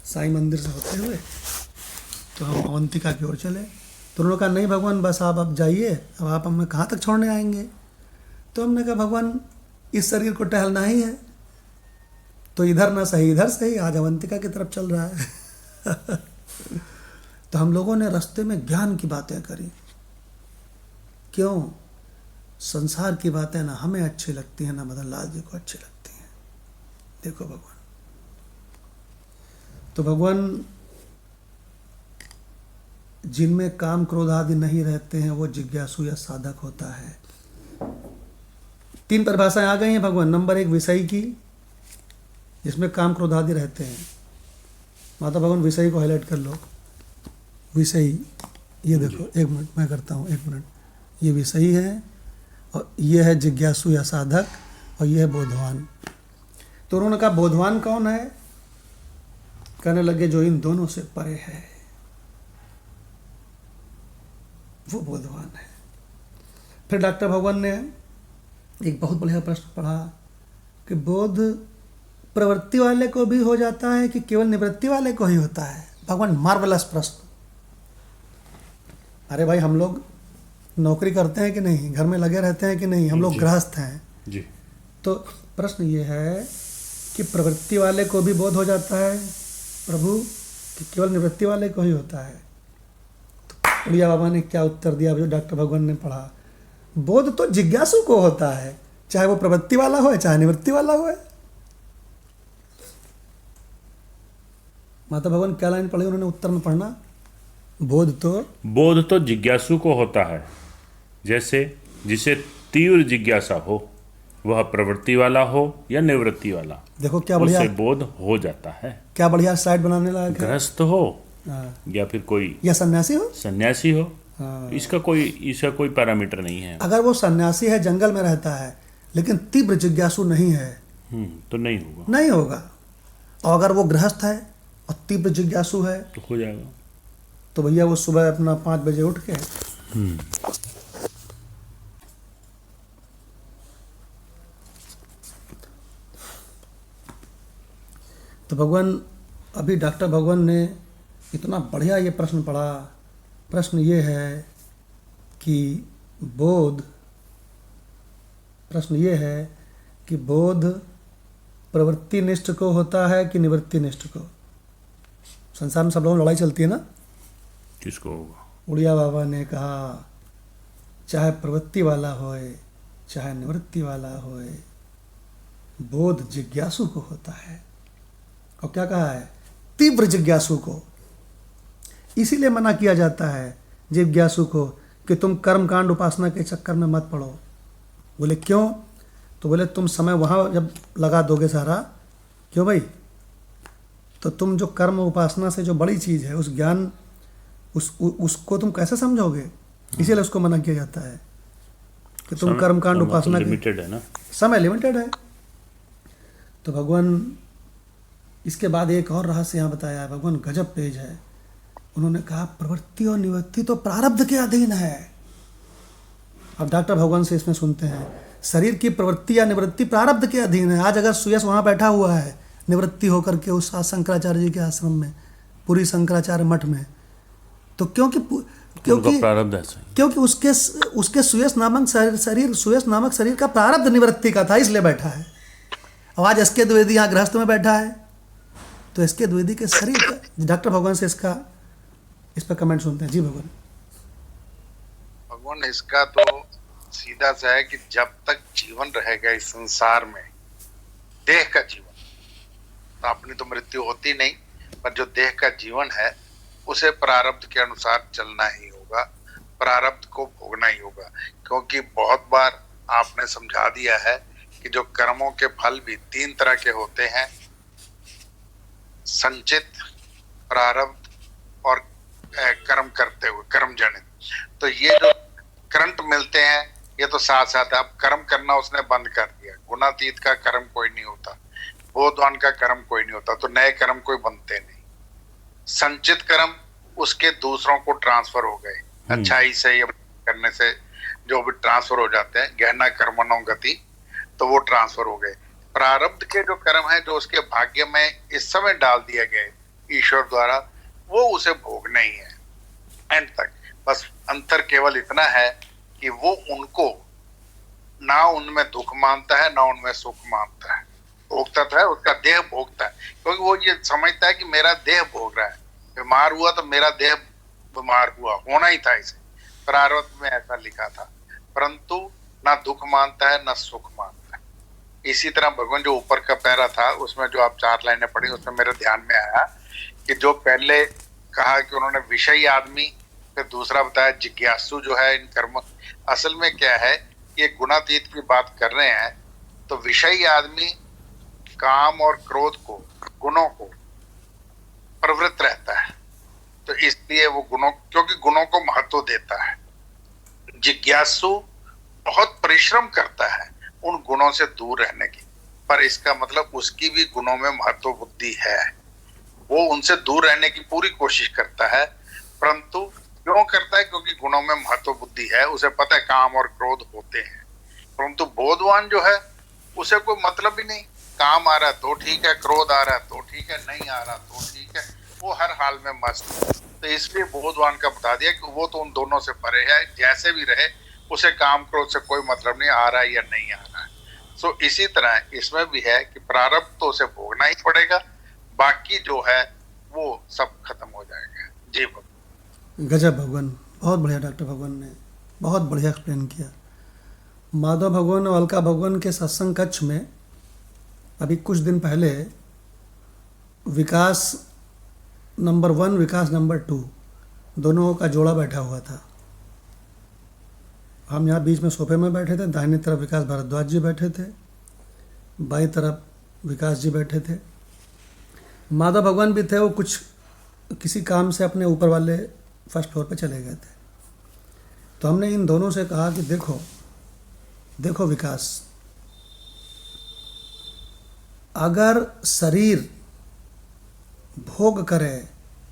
साईं मंदिर से होते हुए तो हम अवंतिका की ओर चले। तो उन्होंने कहा नहीं भगवान बस आप अब जाइए, अब आप हमें कहाँ तक छोड़ने आएंगे। तो हमने कहा भगवान इस शरीर को टहलना ही है, तो इधर ना सही इधर सही, आज अवंतिका की तरफ चल रहा है। तो हम लोगों ने रास्ते में ज्ञान की बातें करी। क्यों? संसार की बातें ना हमें अच्छी लगती हैं ना मदन लाल जी को अच्छी लगती हैं। देखो भगवान, तो भगवान जिनमें काम क्रोध आदि नहीं रहते हैं वो जिज्ञासु या साधक होता है। 3 परिभाषाएं आ गई हैं भगवान। नंबर 1 विषय की, जिसमें काम क्रोध आदि रहते हैं। माता भगवान विषय को हाईलाइट कर लो। विषय, ये देखो 1 मिनट मैं करता हूँ, 1 मिनट। ये विषय है और ये है जिज्ञासु या साधक, और ये है बोधवान। तो उन्होंने कहा बोधवान कौन है? कहने लगे जो इन दोनों से परे है। वो बोधवान है। फिर डॉक्टर भगवान ने एक बहुत बढ़िया प्रश्न पढ़ा कि बोध प्रवृत्ति वाले को भी हो जाता है कि केवल निवृत्ति वाले को ही होता है। भगवान मार्वलस प्रश्न। अरे भाई, हम लोग नौकरी करते हैं कि नहीं, घर में लगे रहते हैं कि नहीं, हम लोग गृहस्थ हैं जी। तो प्रश्न ये है कि प्रवृत्ति वाले को भी बोध हो जाता है प्रभु कि केवल निवृत्ति वाले को ही होता है? तो उड़िया बाबा ने क्या उत्तर दिया जो डॉक्टर भगवान ने पढ़ा? बोध तो जिज्ञासु को होता है, चाहे वो प्रवृत्ति वाला हो चाहे निवृत्ति वाला हो। माता भगवान क्या लाइन पढ़ी उन्होंने उत्तर में पढ़ना? बोध तो जिज्ञासु को होता है, जैसे जिसे तीव्र जिज्ञासा हो, वह प्रवृत्ति वाला हो या निवृत्ति वाला, देखो क्या बढ़िया, उसे बोध हो जाता है। क्या बढ़िया स्लाइड बनाने लगा। गृहस्थ हो या फिर कोई या सन्यासी हो, इसका कोई पैरामीटर नहीं है। अगर वो सन्यासी है, जंगल में रहता है, लेकिन तीव्र जिज्ञासु नहीं है तो नहीं होगा। और अगर वो गृहस्थ है और तीव्र जिज्ञासु है तो हो जाएगा। तो भैया वो सुबह अपना 5 बजे उठ के तो भगवान, अभी डॉक्टर भगवान ने इतना बढ़िया ये प्रश्न पढ़ा। प्रश्न ये है कि बोध प्रवृत्ति निष्ठ को होता है कि निवृत्ति निष्ठ को? संसार में सब लोगों में लड़ाई चलती है ना, किसको होगा? उड़िया बाबा ने कहा चाहे प्रवृत्ति वाला होए चाहे निवृत्ति वाला होए, बोध जिज्ञासु को होता है। और क्या कहा है? तीव्र जिज्ञासु को। इसीलिए मना किया जाता है जिज्ञासु को कि तुम कर्मकांड उपासना के चक्कर में मत पड़ो। बोले क्यों? तो बोले तुम समय वहाँ जब लगा दोगे सारा, क्यों भाई, तो तुम जो कर्म उपासना से जो बड़ी चीज़ है, उस ज्ञान उसको तुम कैसे समझोगे? इसीलिए उसको मना किया जाता है कि तुम कर्मकांड उपासना लिमिटेड है ना, समय लिमिटेड है। तो भगवान इसके बाद एक और रहस्य यहाँ बताया है। भगवान गजब पेज है। उन्होंने कहा प्रवृत्ति और निवृत्ति तो प्रारब्ध के अधीन है। अब डॉक्टर भगवान से इसमें सुनते हैं, शरीर की प्रवृत्ति या निवृत्ति प्रारब्ध के अधीन है। आज अगर सुयश वहाँ बैठा हुआ है निवृत्ति होकर के उस शंकराचार्य जी के आश्रम में, पूरी शंकराचार्य मठ में, तो क्योंकि उसके सुयश नामक शरीर का प्रारब्ध निवृत्ति का था, इसलिए बैठा है। अब आज एसके द्विवेदी यहाँ गृहस्थ में बैठा है, तो एसके द्विवेदी के शरीर का डॉक्टर भगवान से इस पर कमेंट सुनते हैं। जी भगवान इसका तो सीधा सा है कि जब तक जीवन रहेगा इस संसार में, देह का जीवन, तो अपनी तो मृत्यु होती नहीं, पर जो देह का जीवन है उसे प्रारब्ध के अनुसार चलना ही होगा, प्रारब्ध को भोगना ही होगा। क्योंकि बहुत बार आपने समझा दिया है कि जो कर्मों के फल भी 3 तरह के होते हैं, संचित, प्रारब्ध और कर्म करते हुए, कर्म जनित। तो ये जो करंट मिलते हैं ये तो साथ साथ है। अब कर्म करना उसने बंद कर दिया, गुणातीत का कर्म कोई नहीं होता, बोधवान का कर्म कोई नहीं होता, तो नए कर्म कोई बनते नहीं। संचित कर्म उसके दूसरों को ट्रांसफर हो गए, अच्छाई से या करने से जो भी ट्रांसफर हो जाते हैं, गहना कर्मणों गति, तो वो ट्रांसफर हो गए। प्रारब्ध के जो कर्म है जो उसके भाग्य में इस समय डाल दिए गए ईश्वर द्वारा, वो उसे भोगना ही है एंड तक। बस अंतर केवल इतना है कि वो उनको ना उनमें दुख मानता है ना उनमें सुख मानता है। भोगता तो है, उसका देह भोगता है, क्योंकि वो ये समझता है कि मेरा देह भोग रहा है। बीमार हुआ तो मेरा देह बीमार हुआ, होना ही था इसे, प्रारब्ध में ऐसा लिखा था। परंतु ना दुख मानता है ना सुख मानता है। इसी तरह भगवान जो ऊपर का पैरा था उसमें जो आप 4 लाइनें पढ़ी, उसमें मेरे ध्यान में आया कि जो पहले कहा कि उन्होंने विषयी आदमी, फिर दूसरा बताया जिज्ञासु जो है इन कर्म। असल में क्या है, ये गुणातीत की बात कर रहे हैं, तो विषयी आदमी काम और क्रोध को, गुणों को प्रवृत्त रहता है, तो इसलिए वो गुणों, क्योंकि गुणों को महत्व देता है। जिज्ञासु बहुत परिश्रम करता है उन गुणों से दूर रहने की, पर इसका मतलब उसकी भी गुणों में महत्व बुद्धि है, वो उनसे दूर रहने की पूरी कोशिश करता है, परंतु क्यों करता है? क्योंकि गुणों में महत्व बुद्धि है, उसे पता है काम और क्रोध होते हैं। परंतु बोधवान जो है उसे कोई मतलब ही नहीं, काम आ रहा है तो ठीक है, क्रोध आ रहा है तो ठीक है, नहीं आ रहा तो ठीक है, वो हर हाल में मस्त है। तो इसलिए बोधवान का बता दिया कि वो तो उन दोनों से परे है, जैसे भी रहे उसे काम क्रोध से कोई मतलब नहीं, आ रहा है या नहीं आ रहा है। सो इसी तरह इसमें भी है कि प्रारब्ध तो उसे भोगना ही पड़ेगा, बाकी जो है वो सब खत्म हो जाएगा। जी भगवान। गजब भगवान, बहुत बढ़िया डॉक्टर भगवान ने बहुत बढ़िया एक्सप्लेन किया। माधव भगवान और अलका भगवान के सत्संग कक्ष में अभी कुछ दिन पहले विकास नंबर 1 विकास नंबर 2 दोनों का जोड़ा बैठा हुआ था। हम यहाँ बीच में सोफे में बैठे थे, दाहिनी तरफ विकास भारद्वाज जी बैठे थे, बाईं तरफ विकास जी बैठे थे। माधव भगवान भी थे, वो कुछ किसी काम से अपने ऊपर वाले फर्स्ट फ्लोर पे चले गए थे। तो हमने इन दोनों से कहा कि देखो देखो विकास, अगर शरीर भोग करे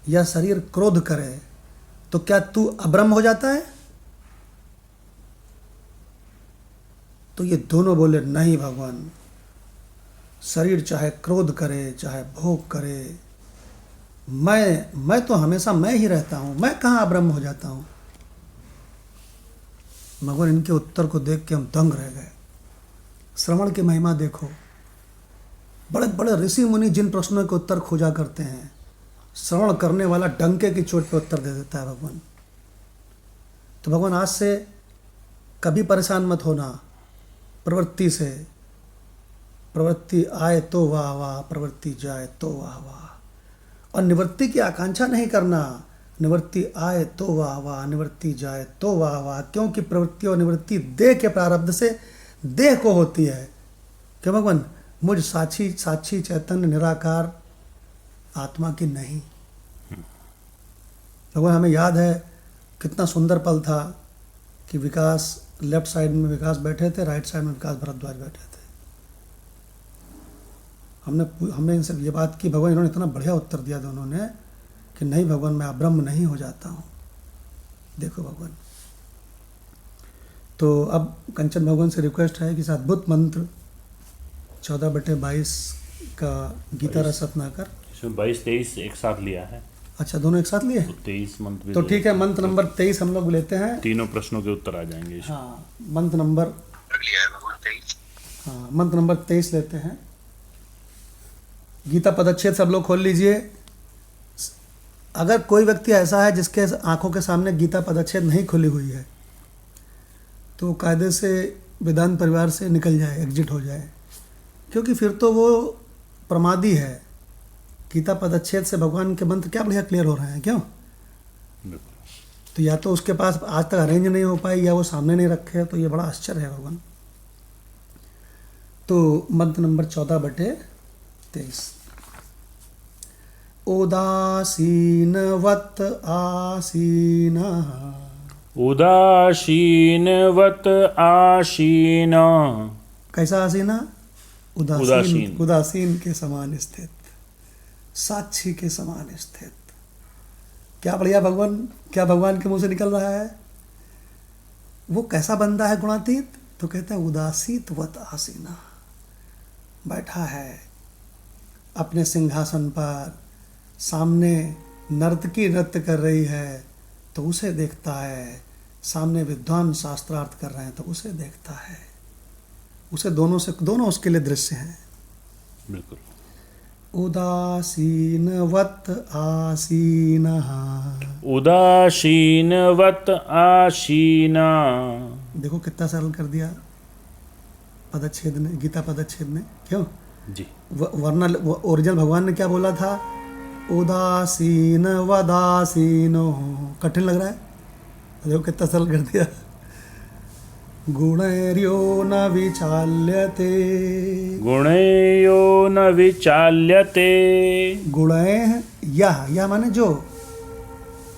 या शरीर क्रोध करे तो क्या तू अब्रह्म हो जाता है? तो ये दोनों बोले नहीं भगवान, शरीर चाहे क्रोध करे चाहे भोग करे, मैं तो हमेशा मैं ही रहता हूँ, मैं कहाँ अब्रह्म हो जाता हूँ। भगवान इनके उत्तर को देख के हम दंग रह गए। श्रवण की महिमा देखो, बड़े बड़े ऋषि मुनि जिन प्रश्नों के उत्तर खोजा करते हैं, श्रवण करने वाला डंके की चोट पे उत्तर दे देता है भगवान। तो भगवान आज से कभी परेशान मत होना प्रवृत्ति से, प्रवृत्ति आए तो वाह वाह, प्रवृत्ति जाए तो वाह वाह, और निवृत्ति की आकांक्षा नहीं करना। निवृत्ति आए तो वाह वाह, निवृत्ति जाए तो वाह वाह, क्योंकि प्रवृत्ति और निवृत्ति देह के प्रारब्ध से देह को होती है। क्यों भगवान? मुझ साक्षी साक्षी चैतन्य निराकार आत्मा की नहीं। भगवान हमें याद है कितना सुंदर पल था कि विकास लेफ्ट साइड में विकास बैठे थे, राइट साइड में विकास भारद्वाज बैठे थे। हमने इनसे ये बात की, भगवान इन्होंने इतना बढ़िया उत्तर दिया दोनों ने कि नहीं भगवान, मैं अब्रह्म नहीं हो जाता हूँ। देखो भगवान, तो अब कंचन भगवान से रिक्वेस्ट है कि इस अद्भुत मंत्र 14/22 का गीता रस रत्नाकर, इसमें 22-23 एक साथ लिया है। अच्छा दोनों एक साथ लिए तो 23 मंत्र भी तो ठीक है। मंत्र नंबर 23 हम लोग लेते हैं। तीनों प्रश्नों के उत्तर आ जाएंगे इसमें। हाँ मंत्र नंबर लिया है भगवान 23। हाँ मंत्र नंबर 23 लेते हैं। गीता पदच्छेद सब लोग खोल लीजिए। अगर कोई व्यक्ति ऐसा है जिसके आंखों के सामने गीता पदच्छेद नहीं खुली हुई है तो कायदे से वेदांत परिवार से निकल जाए, एग्जिट हो जाए, क्योंकि फिर तो वो प्रमादी है। गीता पदच्छेद से भगवान के मंत्र क्या बढ़िया क्लियर हो रहे हैं, क्यों? तो या तो उसके पास आज तक अरेंज नहीं हो पाई या वो सामने नहीं रखे, तो ये बड़ा आश्चर्य है भगवान। तो मंत्र नंबर 14/23। उदासीनवत आसीनः, उदासीनवत आसीन। कैसा आसीना? उदासीन। उदासीन के समान स्थित, साक्षी के समान स्थित। क्या बढ़िया भगवान, क्या भगवान के मुंह से निकल रहा है। वो कैसा बंदा है गुणातीत? तो कहते हैं उदासीतवत आसीना, बैठा है अपने सिंहासन पर, सामने नर्तकी नृत्य कर रही है तो उसे देखता है, सामने विद्वान शास्त्रार्थ कर रहे हैं तो उसे देखता है। उसे दोनों उसके लिए दृश्य हैं। बिल्कुल। उदासीनवत आसीनः, उदासीनवत आसीना। देखो कितना सरल कर दिया पदच्छेद ने, गीता पदच्छेद ने। क्यों जी। वरना ओरिजिनल भगवान ने क्या बोला था? उदासीन वदासीनो। कठिन लग रहा है, देखो कितना सरल कर दिया। गुणैर्यो न विचाल्यते, गुणैयो न विचाल्यते। गुणैः यह माने जो,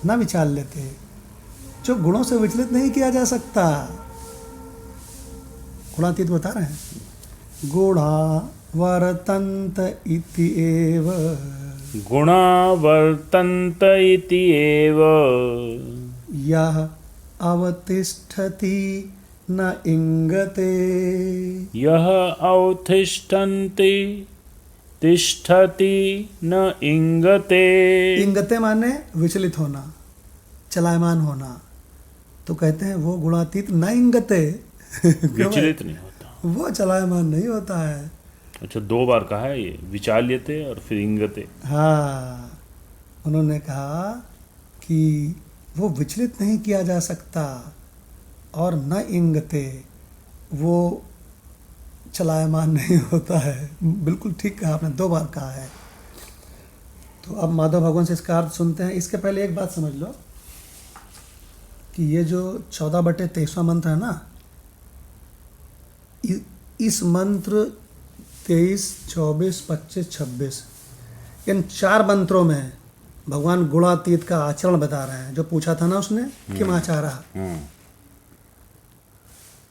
न विचाल्यते, जो गुणों से विचलित नहीं किया जा सकता। गुणातीत बता रहे हैं। गुणा वर्तन्त इति एव, गुणा वर्तन्त इति एव। यः अवतिष्ठति न इंगते। यः अवतिष्ठन्ति तिष्ठति न इंगते। इंगते माने विचलित होना, चलायमान होना। तो कहते हैं वो गुणातीत न इंगते क्यों है? विचलित नहीं होता। वो चलायमान नहीं होता है। अच्छा, 2 बार कहा है ये, विचाल्यते और फिर इंगते। हाँ, उन्होंने कहा कि वो विचलित नहीं किया जा सकता, और न इंगते, वो चलायमान नहीं होता है। बिल्कुल ठीक कहा आपने, 2 बार कहा है। तो अब माधव भगवान से इसका अर्थ सुनते हैं। इसके पहले एक बात समझ लो कि ये जो 14/23वां मंत्र है ना, इस मंत्र 23, 24, 25, 26 इन 4 मंत्रों में भगवान गुणातीत का आचरण बता रहे हैं। जो पूछा था ना उसने, किम आचारः,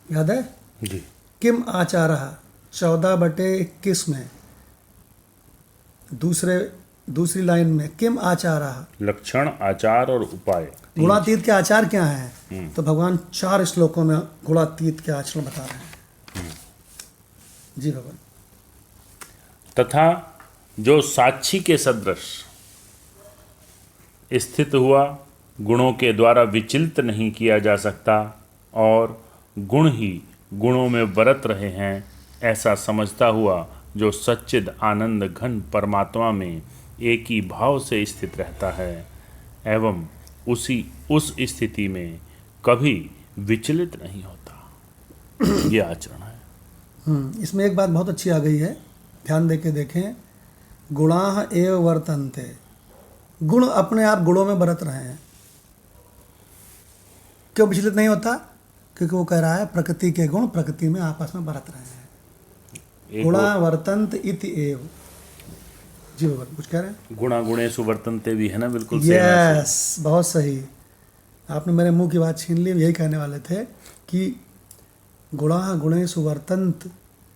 याद है? जी। किम आचारः 14/21 में दूसरी लाइन में किम आचारः, लक्षण, आचार और उपाय। गुणातीत के आचार क्या हैं? तो भगवान 4 श्लोकों में गुणातीत के आचरण बता रहे हैं। जी भगवान। तथा जो साक्षी के सदृश स्थित हुआ, गुणों के द्वारा विचलित नहीं किया जा सकता, और गुण ही गुणों में बरत रहे हैं, ऐसा समझता हुआ जो सच्चिद आनंद घन परमात्मा में एक ही भाव से स्थित रहता है एवं उस स्थिति में कभी विचलित नहीं होता। ये आचरण है। इसमें एक बात बहुत अच्छी आ गई है, ध्यान देके देखें। गुणाः एव वर्तन्ते, गुण अपने आप गुणों में बरत रहे हैं। क्यों विचलित नहीं होता? क्योंकि वो कह रहा है प्रकृति के गुण प्रकृति में आपस में बरत रहे हैं। गुणा वर्तन्त इति एव। जी भगवान कुछ कह रहे हैं? गुणा गुणेषु वर्तन्ते भी है ना, बिल्कुल। यस, बहुत सही। आपने मेरे मुंह की बात छीन ली। यही कहने वाले थे कि गुणा गुणेषु वर्तन्त,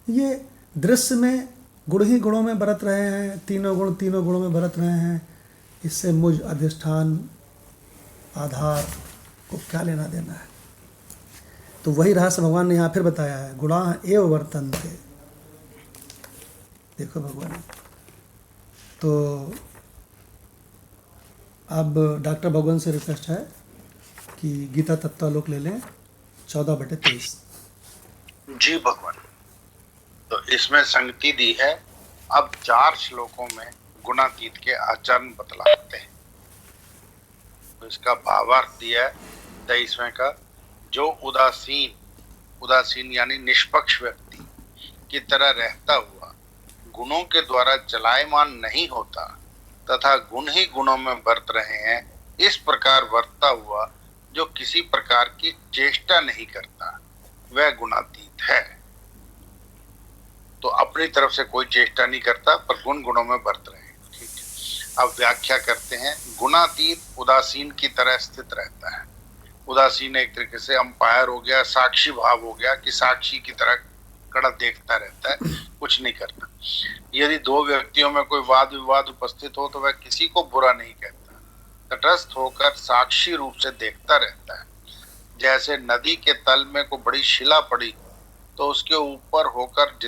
ये दृश्य में गुण ही गुणों में बरत रहे हैं, तीनों गुणों में बरत रहे हैं। इससे मुझ अधिष्ठान आधार को क्या लेना देना है? तो वही रहस्य भगवान ने यहाँ फिर बताया है, गुणा एव वर्तन्ते। देखो भगवान, तो अब डॉक्टर भगवान से रिक्वेस्ट है कि गीता तत्वालोक ले लें 14/23। जी भगवान। तो इसमें संगति दी है। अब 4 श्लोकों में गुणातीत के आचरण बतलाते हैं। तो इसका भावार्थ दिया है 23वें का, जो उदासीन यानी निष्पक्ष व्यक्ति की तरह रहता हुआ गुणों के द्वारा चलायमान नहीं होता तथा गुण ही गुणों में बरत रहे हैं, इस प्रकार वर्तता हुआ जो किसी प्रकार की चेष्टा नहीं करता, वह गुणातीत है। तो अपनी तरफ से कोई चेष्टा नहीं करता, पर गुण गुणों में बरत रहे हैं। ठीक है, अब व्याख्या करते हैं। गुणातीत उदासीन की तरह स्थित रहता है। उदासीन एक तरीके से अंपायर हो गया, साक्षी भाव हो गया कि साक्षी की तरह कड़ा देखता रहता है, कुछ नहीं करता। यदि 2 व्यक्तियों में कोई वाद विवाद उपस्थित हो तो वह किसी को बुरा नहीं कहता, तटस्थ होकर साक्षी रूप से देखता रहता है। जैसे नदी के तल में कोई बड़ी शिला पड़ी तो उसके ऊपर होकर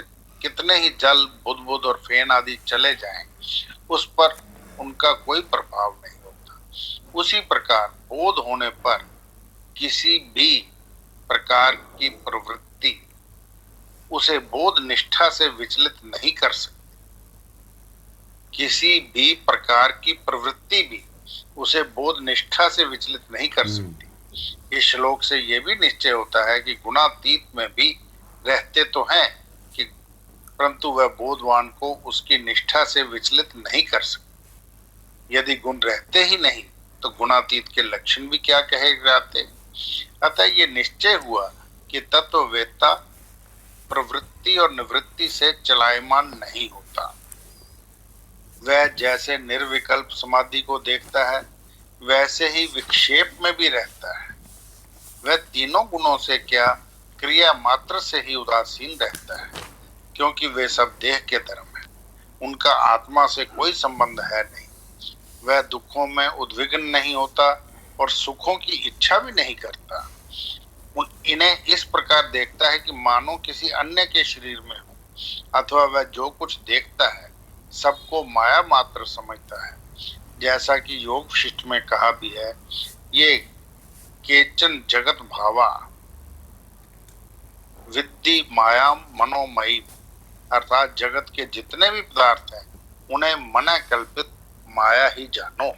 कितने ही जल, बुदबुद और फेन आदि चले जाएं, उस पर उनका कोई प्रभाव नहीं होता। उसी प्रकार बोध होने पर किसी भी प्रकार की प्रवृत्ति उसे बोध निष्ठा से विचलित नहीं कर सकती। किसी भी प्रकार की प्रवृत्ति भी उसे बोध निष्ठा से विचलित नहीं कर सकती। इस श्लोक से यह भी निश्चय होता है कि गुणातीत में भी रहते तो हैं, कि परंतु वह बोधवान को उसकी निष्ठा से विचलित नहीं कर सकते। यदि गुण रहते ही नहीं तो गुणातीत के लक्षण भी क्या कहे जाते। अतः ये निश्चय हुआ कि तत्ववेत्ता प्रवृत्ति और निवृत्ति से चलायमान नहीं होता। वह जैसे निर्विकल्प समाधि को देखता है वैसे ही विक्षेप में भी रहता है। वह तीनों गुणों से क्या, क्रिया मात्र से ही उदासीन रहता है, क्योंकि वे सब देह के धर्म है, उनका आत्मा से कोई संबंध है नहीं। वह दुखों में उद्विग्न नहीं होता और सुखों की इच्छा भी नहीं करता। इन्हें इस प्रकार देखता है कि मानो किसी अन्य के शरीर में हो, अथवा वह जो कुछ देखता है सबको माया मात्र समझता है। जैसा कि योग वशिष्ठ में कहा भी है, ये केचन जगत भावा विद्धि मायाम मनोमयी, अर्थात जगत के जितने भी पदार्थ हैं उन्हें मन कल्पित माया ही जानो।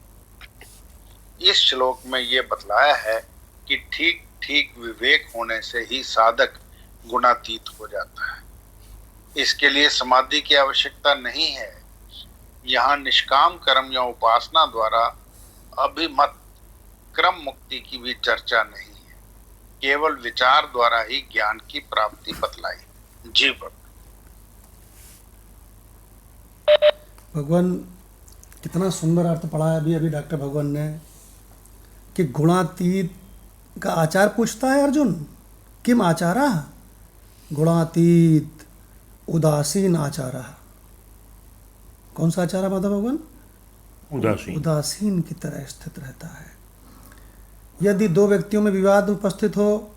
इस श्लोक में ये बतलाया है कि ठीक ठीक विवेक होने से ही साधक गुणातीत हो जाता है। इसके लिए समाधि की आवश्यकता नहीं है। यहाँ निष्काम कर्म या उपासना द्वारा अभिमत क्रम मुक्ति की भी चर्चा नहीं है, केवल विचार द्वारा ही ज्ञान की प्राप्ति बतलाई। जी भगवान कितना सुंदर अर्थ पढ़ा है अभी अभी डॉक्टर भगवान ने कि गुणातीत का आचार पूछता है अर्जुन, किम आचारा गुणातीत उदासीन आचारा। कौन सा आचार है माधव भगवान? उदासीन। उदासीन की तरह स्थित रहता है। यदि दो व्यक्तियों में विवाद उपस्थित हो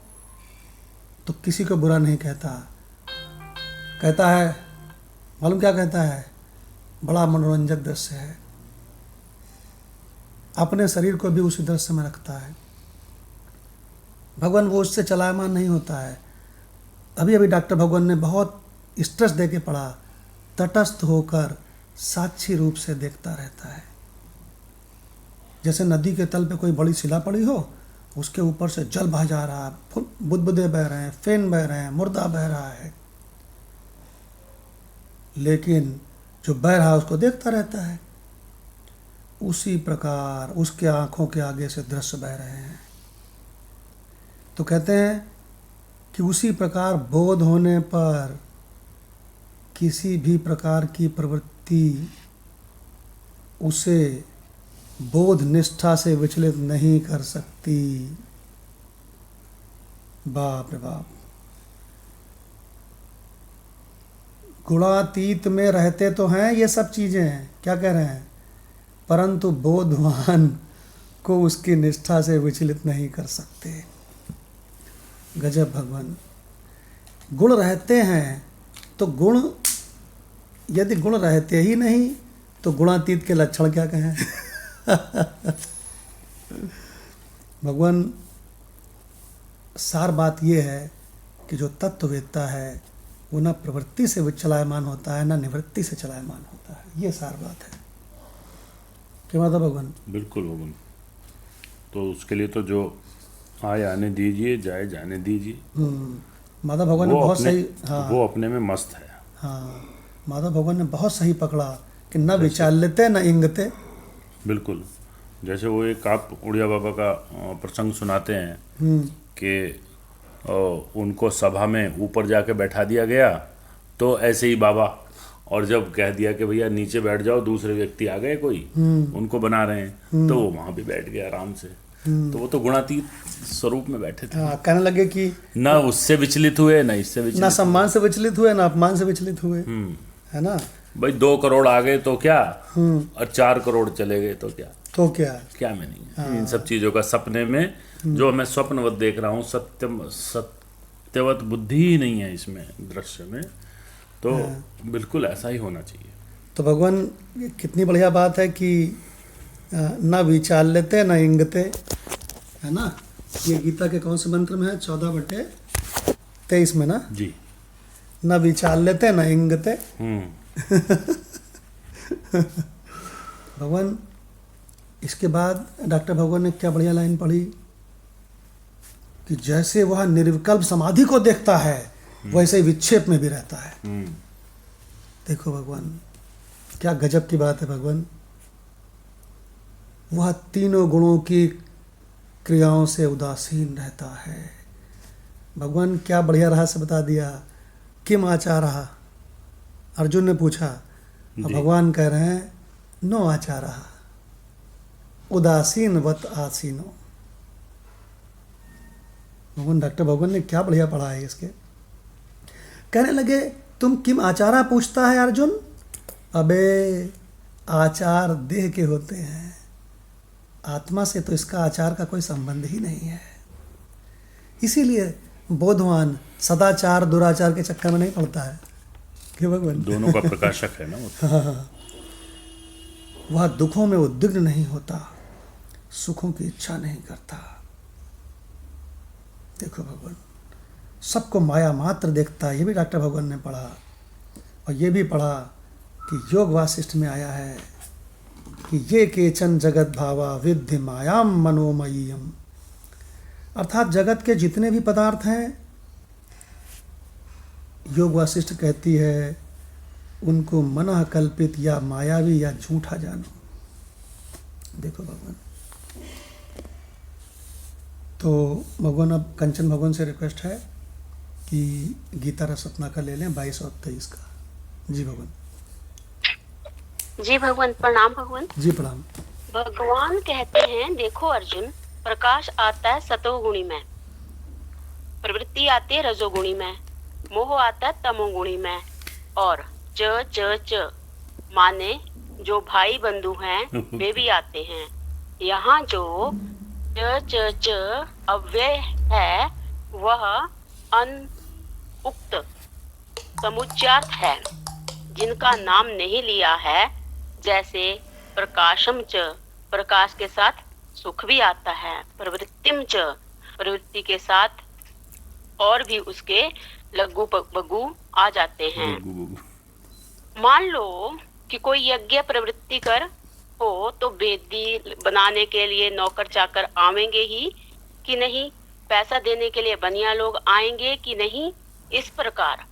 तो किसी को बुरा नहीं कहता, कहता है, मालूम क्या कहता है? बड़ा मनोरंजक दृश्य है। अपने शरीर को भी उसी दृश्य में रखता है। भगवान वो उससे चलायमान नहीं होता है। अभी अभी डॉक्टर भगवान ने बहुत स्ट्रेस दे के पढ़ा, तटस्थ होकर साक्षी रूप से देखता रहता है। जैसे नदी के तल पे कोई बड़ी शिला पड़ी हो, उसके ऊपर से जल बह जा रहा है, बुदबुदे बह रहे हैं, फेन बह रहे हैं, मुर्दा बह रहा है, लेकिन जो बह रहा है उसको देखता रहता है। उसी प्रकार उसके आंखों के आगे से दृश्य बह रहे हैं। तो कहते हैं कि उसी प्रकार बोध होने पर किसी भी प्रकार की प्रवृत्ति उसे बोध निष्ठा से विचलित नहीं कर सकती। बाप रे बाप। गुणातीत में रहते तो हैं ये सब चीज़ें हैं, क्या कह रहे हैं, परंतु बोधवान को उसकी निष्ठा से विचलित नहीं कर सकते। गजब भगवान। गुण रहते हैं तो गुण, यदि गुण रहते ही नहीं तो गुणातीत के लक्षण क्या कहें। भगवान सार बात यह है कि जो तत्ववेत्ता है वो न प्रवृत्ति से चलायमान होता है, न निवृत्ति से चलायमान होता है। ये सार बात है। क्या बात है भगवान? बिल्कुल भगवान। तो उसके लिए तो जो आए आने दीजिए, जाए जाने दीजिए। माधव भगवान ने बहुत सही, हाँ वो अपने में मस्त है। हाँ, माधव भगवान ने बहुत सही पकड़ा कि न विचार लेते न इंगते। बिल्कुल। जैसे वो एक आप उड़िया बाबा का प्रसंग सुनाते हैं कि उनको सभा में ऊपर जाके बैठा दिया गया, तो ऐसे ही बाबा, और जब कह दिया कि भैया नीचे बैठ जाओ, दूसरे व्यक्ति आ गए कोई, उनको बना रहे हैं, तो वो वहाँ भी बैठ गया आराम से। तो वो तो गुणातीत स्वरूप में बैठे थे। हाँ, कहने लगे कि ना उससे विचलित हुए, ना इससे विचलित, ना सम्मान से विचलित हुए, ना अपमान से विचलित हुए, है ना। भाई 2 करोड़ आ गए तो क्या, और 4 करोड़ चले गए तो क्या, तो क्या में नहीं है। इन सब चीज़ों का सपने में जो मैं स्वप्नवत देख रहा हूँ, सत्यवत बुद्धि ही नहीं है इसमें दृश्य में। तो बिल्कुल ऐसा ही होना चाहिए। तो भगवान कितनी बढ़िया बात है कि न विचार लेते न इंगते, है ना। ये गीता के कौन से मंत्र में है? 14/23 में ना जी। न विचार लेते न इंगते। भगवान इसके बाद डॉक्टर भगवान ने क्या बढ़िया लाइन पढ़ी कि जैसे वह निर्विकल्प समाधि को देखता है वैसे ही विक्षेप में भी रहता है। देखो भगवान क्या गजब की बात है। भगवान वह तीनों गुणों की क्रियाओं से उदासीन रहता है। भगवान क्या बढ़िया रहस्य बता दिया। किम आचारः, अर्जुन ने पूछा, और भगवान कह रहे हैं नो आचारः उदासीनवत आसीनो। भगवान डॉक्टर भगवान ने क्या बढ़िया पढ़ा है इसके। कहने लगे तुम किम आचारा पूछता है अर्जुन, अबे आचार देह के होते हैं, आत्मा से तो इसका आचार का कोई संबंध ही नहीं है। इसीलिए बोधवान सदाचार दुराचार के चक्कर में नहीं पड़ता है कि भगवान दोनों का प्रकाशक है ना वो तो। वह दुखों में उद्विग्न नहीं होता, सुखों की इच्छा नहीं करता। देखो भगवान सबको माया मात्र देखता है। ये भी डॉक्टर भगवान ने पढ़ा, और ये भी पढ़ा कि योग वासिष्ठ में आया है कि ये केचन जगत भावा विद्धि मायाम मनोमयीयम, अर्थात जगत के जितने भी पदार्थ हैं योग वासिष्ठ कहती है उनको मनः कल्पित या मायावी या झूठा जानो। देखो भगवान, तो भगवान अब कंचन भगवान से रिक्वेस्ट है कि गीता रसरत्ना का ले लें 22 और 23 का। जी भगवान। जी भगवान, प्रणाम भगवान। जी प्रणाम। भगवान कहते हैं, देखो अर्जुन, प्रकाश आता है सतोगुणी में, प्रवृत्ति आती है रजोगुणी में, मोह आता है तमोगुणी में, और च च च माने जो भाई बंधु हैं वे भी आते हैं। यहाँ जो च च च अव्यय है वह अनउक्त समुच्चार्थ है, जिनका नाम नहीं लिया है। जैसे प्रकाशम च, प्रकाश के साथ सुख भी आता है, प्रवृत्तिम च, प्रवृत्ति के साथ और भी उसके लघु बगु आ जाते हैं। मान लो कि कोई यज्ञ प्रवृत्ति कर हो तो वेदी बनाने के लिए नौकर चाकर आवेंगे ही कि नहीं, पैसा देने के लिए बनिया लोग आएंगे कि नहीं। इस प्रकार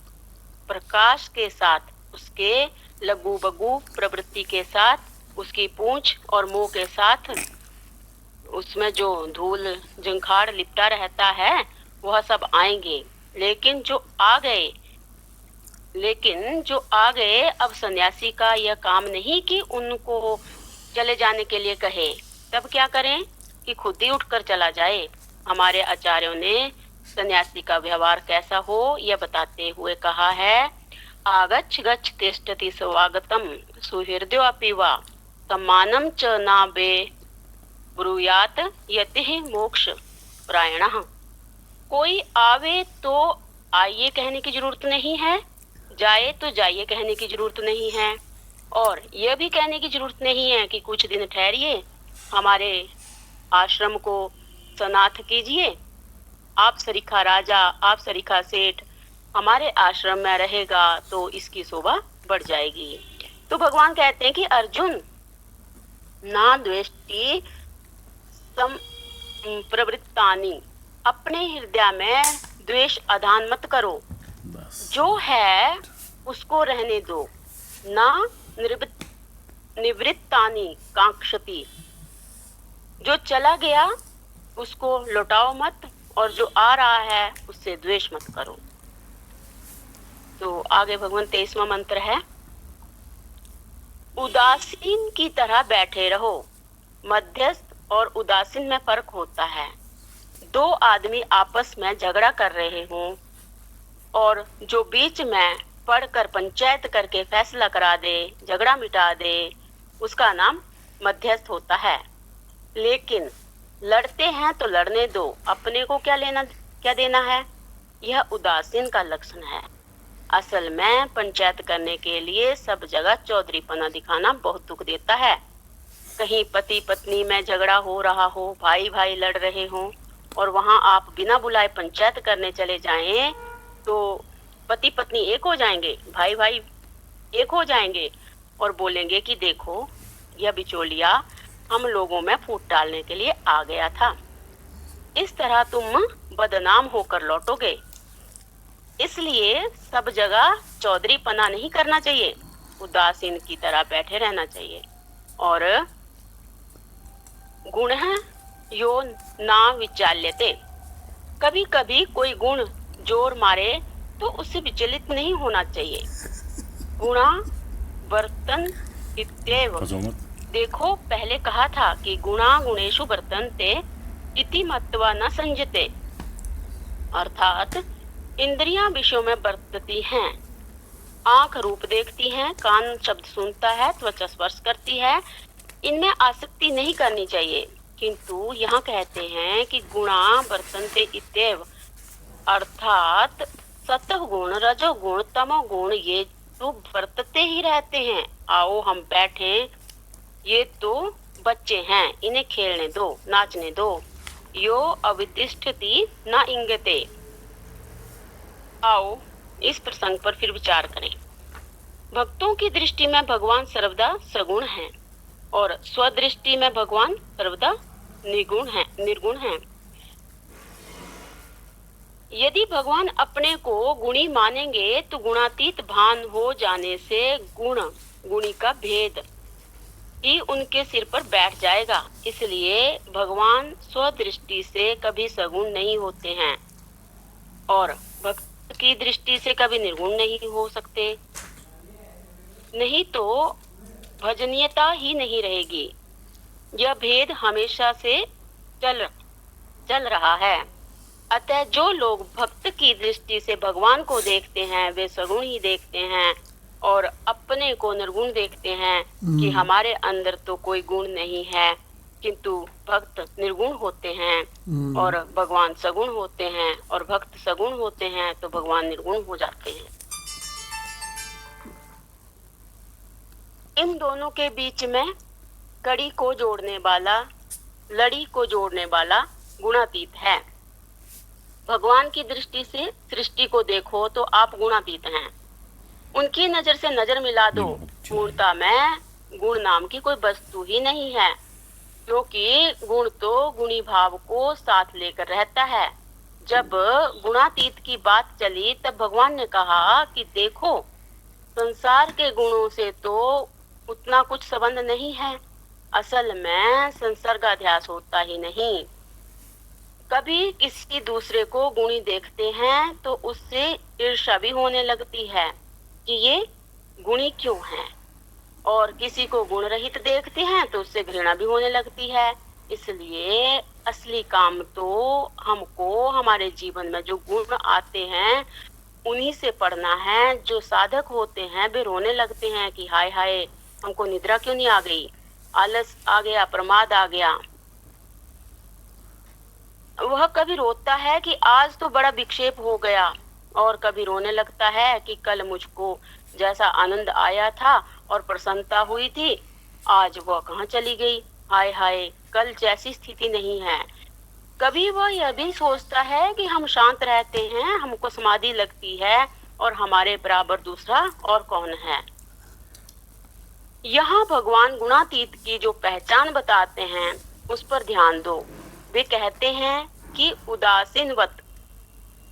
प्रकाश के साथ उसके लघु बगु, प्रवृत्ति के साथ उसकी पूंछ और मुंह के साथ उसमें जो धूल झंखाड़ लिपटा रहता है वह सब आएंगे। लेकिन जो आ गए अब सन्यासी का यह काम नहीं कि उनको चले जाने के लिए कहे, तब क्या करें कि खुद ही उठकर चला जाए। हमारे आचार्यों ने सन्यासी का व्यवहार कैसा हो यह बताते हुए कहा है, आगच्छ गच्छ तिष्ठति स्वागतम सुहृदयोऽपि वा सम्मानम च न बे ब्रूयात यतिः मोक्ष प्रायणः। कोई आवे तो आइए कहने की जरूरत नहीं है, जाए तो जाइए कहने की जरूरत नहीं है, और यह भी कहने की जरूरत नहीं है कि कुछ दिन ठहरिए, हमारे आश्रम को सनाथ कीजिए। आप सरीखा राजा, आप सरीखा सेठ हमारे आश्रम में रहेगा तो इसकी शोभा बढ़ जाएगी। तो भगवान कहते हैं कि अर्जुन, ना द्वेष्टि प्रवृत्तानि, अपने हृदय में द्वेष आधान मत करो, जो है उसको रहने दो। ना निवृत्तानि कांक्षति, जो चला गया उसको लौटाओ मत, और जो आ रहा है उससे द्वेष मत करो। तो आगे भगवान 23वां मंत्र है, उदासीन की तरह बैठे रहो। मध्यस्थ और उदासीन में फर्क होता है। दो आदमी आपस में झगड़ा कर रहे हों और जो बीच में पढ़कर पंचायत करके फैसला करा दे, झगड़ा मिटा दे, उसका नाम मध्यस्थ होता है। लेकिन लड़ते हैं तो लड़ने दो, अपने को क्या देना है, यह उदासीन का लक्षण है। असल में पंचायत करने के लिए सब जगह चौधरीपना दिखाना बहुत दुख देता है। कहीं पति पत्नी में झगड़ा हो रहा हो, भाई भाई लड़ रहे हों, और वहां आप बिना बुलाए पंचायत करने चले जाएं तो पति पत्नी एक हो जाएंगे, भाई भाई एक हो जाएंगे और बोलेंगे कि देखो यह बिचौलिया हम लोगों में फूट डालने के लिए आ गया था। इस तरह तुम बदनाम होकर लौटोगे। इसलिए सब जगह चौधरीपना नहीं करना चाहिए, उदासीन की तरह बैठे रहना चाहिए। और गुण यो ना विचाल्यते, कभी कभी कोई गुण जोर मारे तो उससे विचलित नहीं होना चाहिए। गुणा वर्तन इत्येव, देखो पहले कहा था कि गुणा गुणेषु वर्तन्ते इति मत्वा न संजते, अर्थात इंद्रियां विषयों में बरतती हैं। आंख रूप देखती है, कान शब्द सुनता है, त्वचा स्पर्श करती है, इनमें आसक्ति नहीं करनी चाहिए। किंतु यहाँ कहते हैं कि गुणा वर्तन्ते इत्येव, अर्थात सत्वगुण, रजोगुण, तमोगुण ये तो वर्तते ही रहते हैं। आओ हम बैठे, ये तो बच्चे हैं, इन्हें खेलने दो, नाचने दो। यो अवितिष्ठति न इंगते। आओ इस प्रसंग पर फिर विचार करें। भक्तों की दृष्टि में भगवान सर्वदा सगुण हैं और स्वदृष्टि में भगवान सर्वदा निर्गुण हैं। यदि भगवान अपने को गुणी मानेंगे तो गुणातीत भान हो जाने से गुणी का भेद ही उनके सिर पर बैठ जाएगा। इसलिए भगवान स्वदृष्टि से कभी सगुण नहीं होते हैं और भक्त की दृष्टि से कभी निर्गुण नहीं हो सकते, नहीं तो भजनीयता ही नहीं रहेगी। यह भेद हमेशा से चल रहा है। अतः जो लोग भक्त की दृष्टि से भगवान को देखते हैं वे सगुण ही देखते हैं और अपने को निर्गुण देखते हैं कि हमारे अंदर तो कोई गुण नहीं है, किंतु भक्त निर्गुण होते हैं और भगवान सगुण होते हैं, और भक्त सगुण होते हैं तो भगवान निर्गुण हो जाते हैं। इन दोनों के बीच में लड़ी को जोड़ने वाला गुणातीत है। भगवान की दृष्टि से सृष्टि को देखो तो आप गुणातीत हैं। उनकी नजर से नजर मिला दो, पूर्णता में गुण नाम की कोई वस्तु ही नहीं है, क्योंकि गुण तो गुणी भाव को साथ लेकर रहता है। जब गुणातीत की बात चली तब भगवान ने कहा कि देखो, संसार के गुणों से तो उतना कुछ संबंध नहीं है। असल में संसर्गाध्यास होता ही नहीं। कभी किसी दूसरे को गुणी देखते हैं तो उससे ईर्ष्या भी होने लगती है कि ये गुणी क्यों है, और किसी को गुण रहित देखते हैं तो उससे घृणा भी होने लगती है। इसलिए असली काम तो हमको हमारे जीवन में जो गुण आते हैं उन्हीं से पढ़ना है। जो साधक होते हैं वे रोने लगते हैं कि हाय हाय, हमको निद्रा क्यों नहीं आ गई, आलस आ गया, प्रमाद आ गया। वह कभी रोता है कि आज तो बड़ा विक्षेप हो गया, और कभी रोने लगता है कि कल मुझको जैसा आनंद आया था और प्रसन्नता हुई थी, आज वह कहाँ चली गई, हाय हाय, कल जैसी स्थिति नहीं है। कभी वह यह भी सोचता है कि हम शांत रहते हैं, हमको समाधि लगती है और हमारे बराबर दूसरा और कौन है। यहाँ भगवान गुणातीत की जो पहचान बताते हैं उस पर ध्यान दो। वे कहते हैं कि उदासीनवत,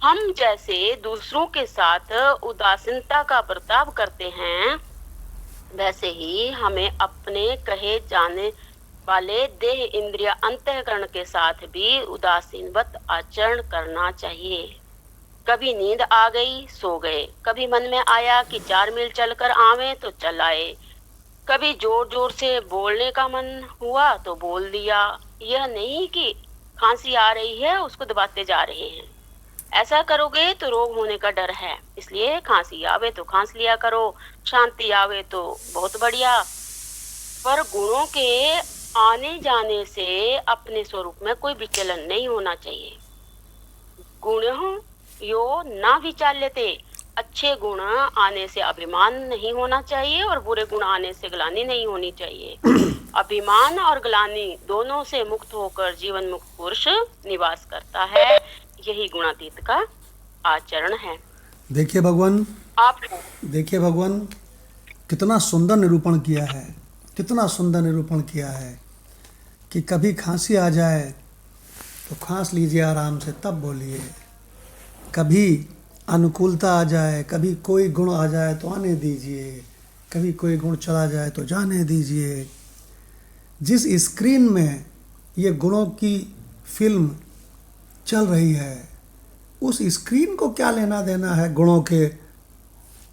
हम जैसे दूसरों के साथ उदासीनता का बर्ताव करते हैं, वैसे ही हमें अपने कहे जाने वाले देह, इंद्रिय, अंतःकरण के साथ भी उदासीनवत आचरण करना चाहिए। कभी नींद आ गई, सो गए। कभी मन में आया कि 4 मील चलकर आवे तो चल आए। कभी जोर जोर से बोलने का मन हुआ तो बोल दिया। यह नहीं कि खांसी आ रही है उसको दबाते जा रहे हैं। ऐसा करोगे तो रोग होने का डर है, इसलिए खांसी आवे तो खांस लिया करो, शांति आवे तो बहुत बढ़िया। पर गुणों के आने जाने से अपने स्वरूप में कोई विचलन नहीं होना चाहिए। गुण यो ना विचाल्यते, अच्छे गुण आने से अभिमान नहीं होना चाहिए और बुरे गुण आने से ग्लानि नहीं होनी चाहिए। अभिमान और ग्लानि दोनों से मुक्त होकर जीवन मुक्त पुरुष निवास करता है। यही गुणातीत का आचरण है। देखिए भगवान कितना सुंदर निरूपण किया है, कितना सुंदर निरूपण किया है कि कभी खांसी आ जाए तो खांस लीजिए आराम से, तब बोलिए। कभी अनुकूलता आ जाए, कभी कोई गुण आ जाए तो आने दीजिए, कभी कोई गुण चला जाए तो जाने दीजिए। जिस स्क्रीन में ये गुणों की फिल्म चल रही है, उस स्क्रीन को क्या लेना देना है गुणों के।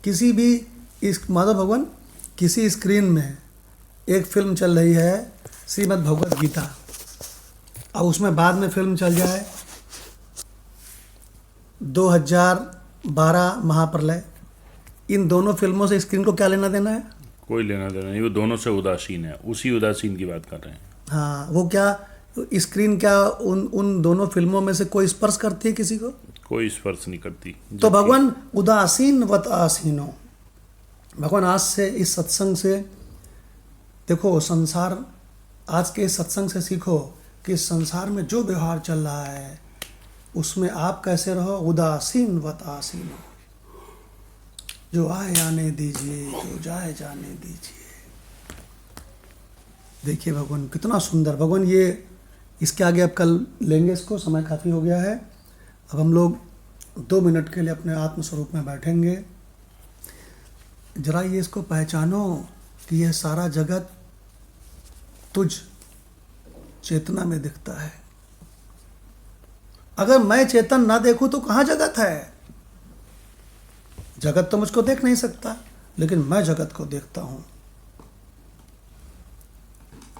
किसी भी माधव भगवान, किसी स्क्रीन में एक फिल्म चल रही है श्रीमद् भगवत गीता, और उसमें बाद में फिल्म चल जाए 2012 महाप्रलय, इन दोनों फिल्मों से स्क्रीन को क्या लेना देना है? कोई लेना देना नहीं, वो दोनों से उदासीन है, उसी उदासीन की बात कर रहे हैं। हाँ, वो क्या, स्क्रीन क्या उन उन दोनों फिल्मों में से कोई स्पर्श करती है किसी को? कोई स्पर्श नहीं करती। तो भगवान उदासीन वत आसीनो, भगवान आज से इस सत्संग से देखो, संसार आज के इस सत्संग से सीखो कि इस संसार में जो व्यवहार चल रहा है उसमें आप कैसे रहो, उदासीन वत आसीनो, जो आए आने दीजिए, जो जाए जाने दीजिए। देखिए भगवान कितना सुंदर, भगवान ये इसके आगे अब कल लेंगे इसको, समय काफ़ी हो गया है। अब हम लोग 2 मिनट के लिए अपने आत्मस्वरूप में बैठेंगे। जरा ये इसको पहचानो कि यह सारा जगत तुझ चेतना में दिखता है। अगर मैं चेतन ना देखूं तो कहाँ जगत है? जगत तो मुझको देख नहीं सकता, लेकिन मैं जगत को देखता हूं।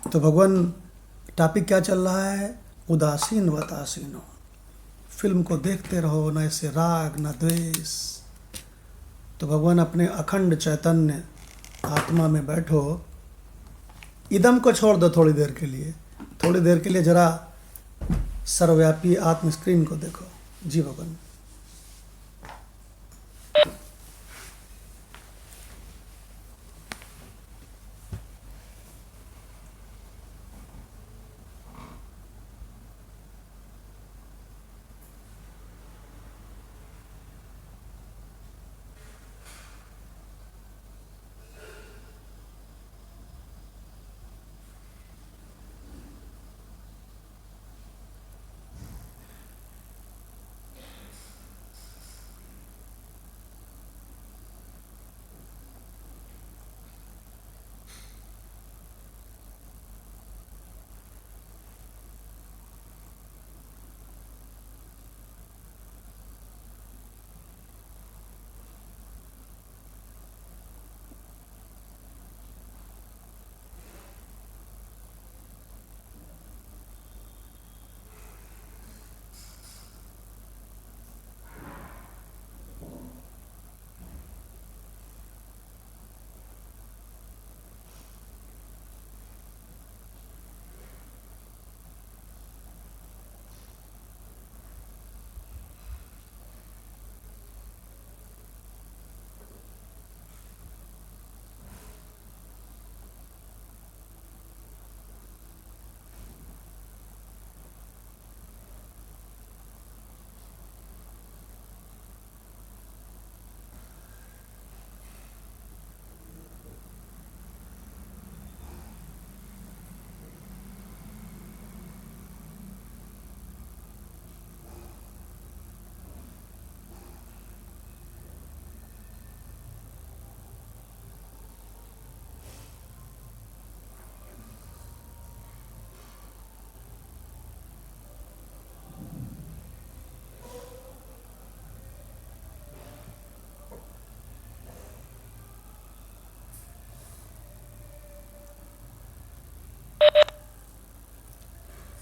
तो भगवान टॉपिक क्या चल रहा है? उदासीन वत आसीनो। फिल्म को देखते रहो, न इससे राग न द्वेष। तो भगवान अपने अखंड चैतन्य आत्मा में बैठो, इदम को छोड़ दो थोड़ी देर के लिए, थोड़ी देर के लिए जरा सर्वव्यापी आत्म स्क्रीन को देखो। जी भगवान।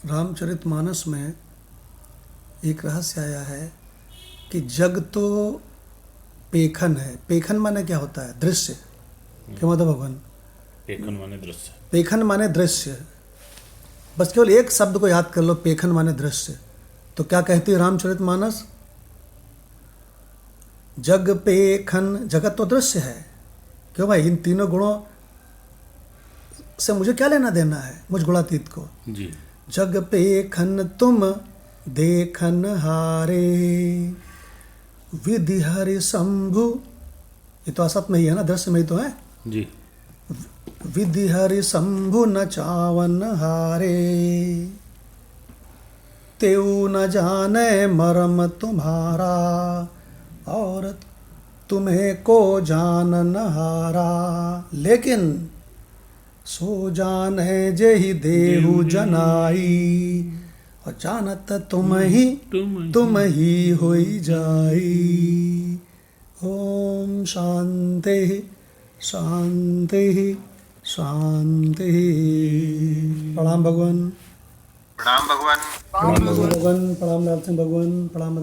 रामचरितमानस में एक रहस्य आया है कि जग तो पेखन है। पेखन माने क्या होता है? दृश्य। क्या मतलब भगवान? पेखन माने दृश्य। पेखन माने दृश्य। बस केवल एक शब्द को याद कर लो, पेखन माने दृश्य। तो क्या कहती है रामचरितमानस? जग पेखन, जगत तो दृश्य है। क्यों भाई? इन तीनों गुणों से मुझे क्या लेना देना है, मुझ गुणातीत को? जी। जग पेखन तुम देखन हारे, विधि हरि शंभु, ये तो असत में ही है ना, दृश्य में ही तो है जी। विधि हरि शंभु न चावन हारे, तेऊ न जाने मरम तुम्हारा, और तुम्हें को जानन हारा। लेकिन सो जान है जेहि देहु जनाई, और जानत तुम ही होई जाई। ओम शांति शांति शांति। प्रणाम भगवान। प्रणाम भगवान। प्रणाम भगवान। प्रणाम लाल सिंह भगवान। प्रणाम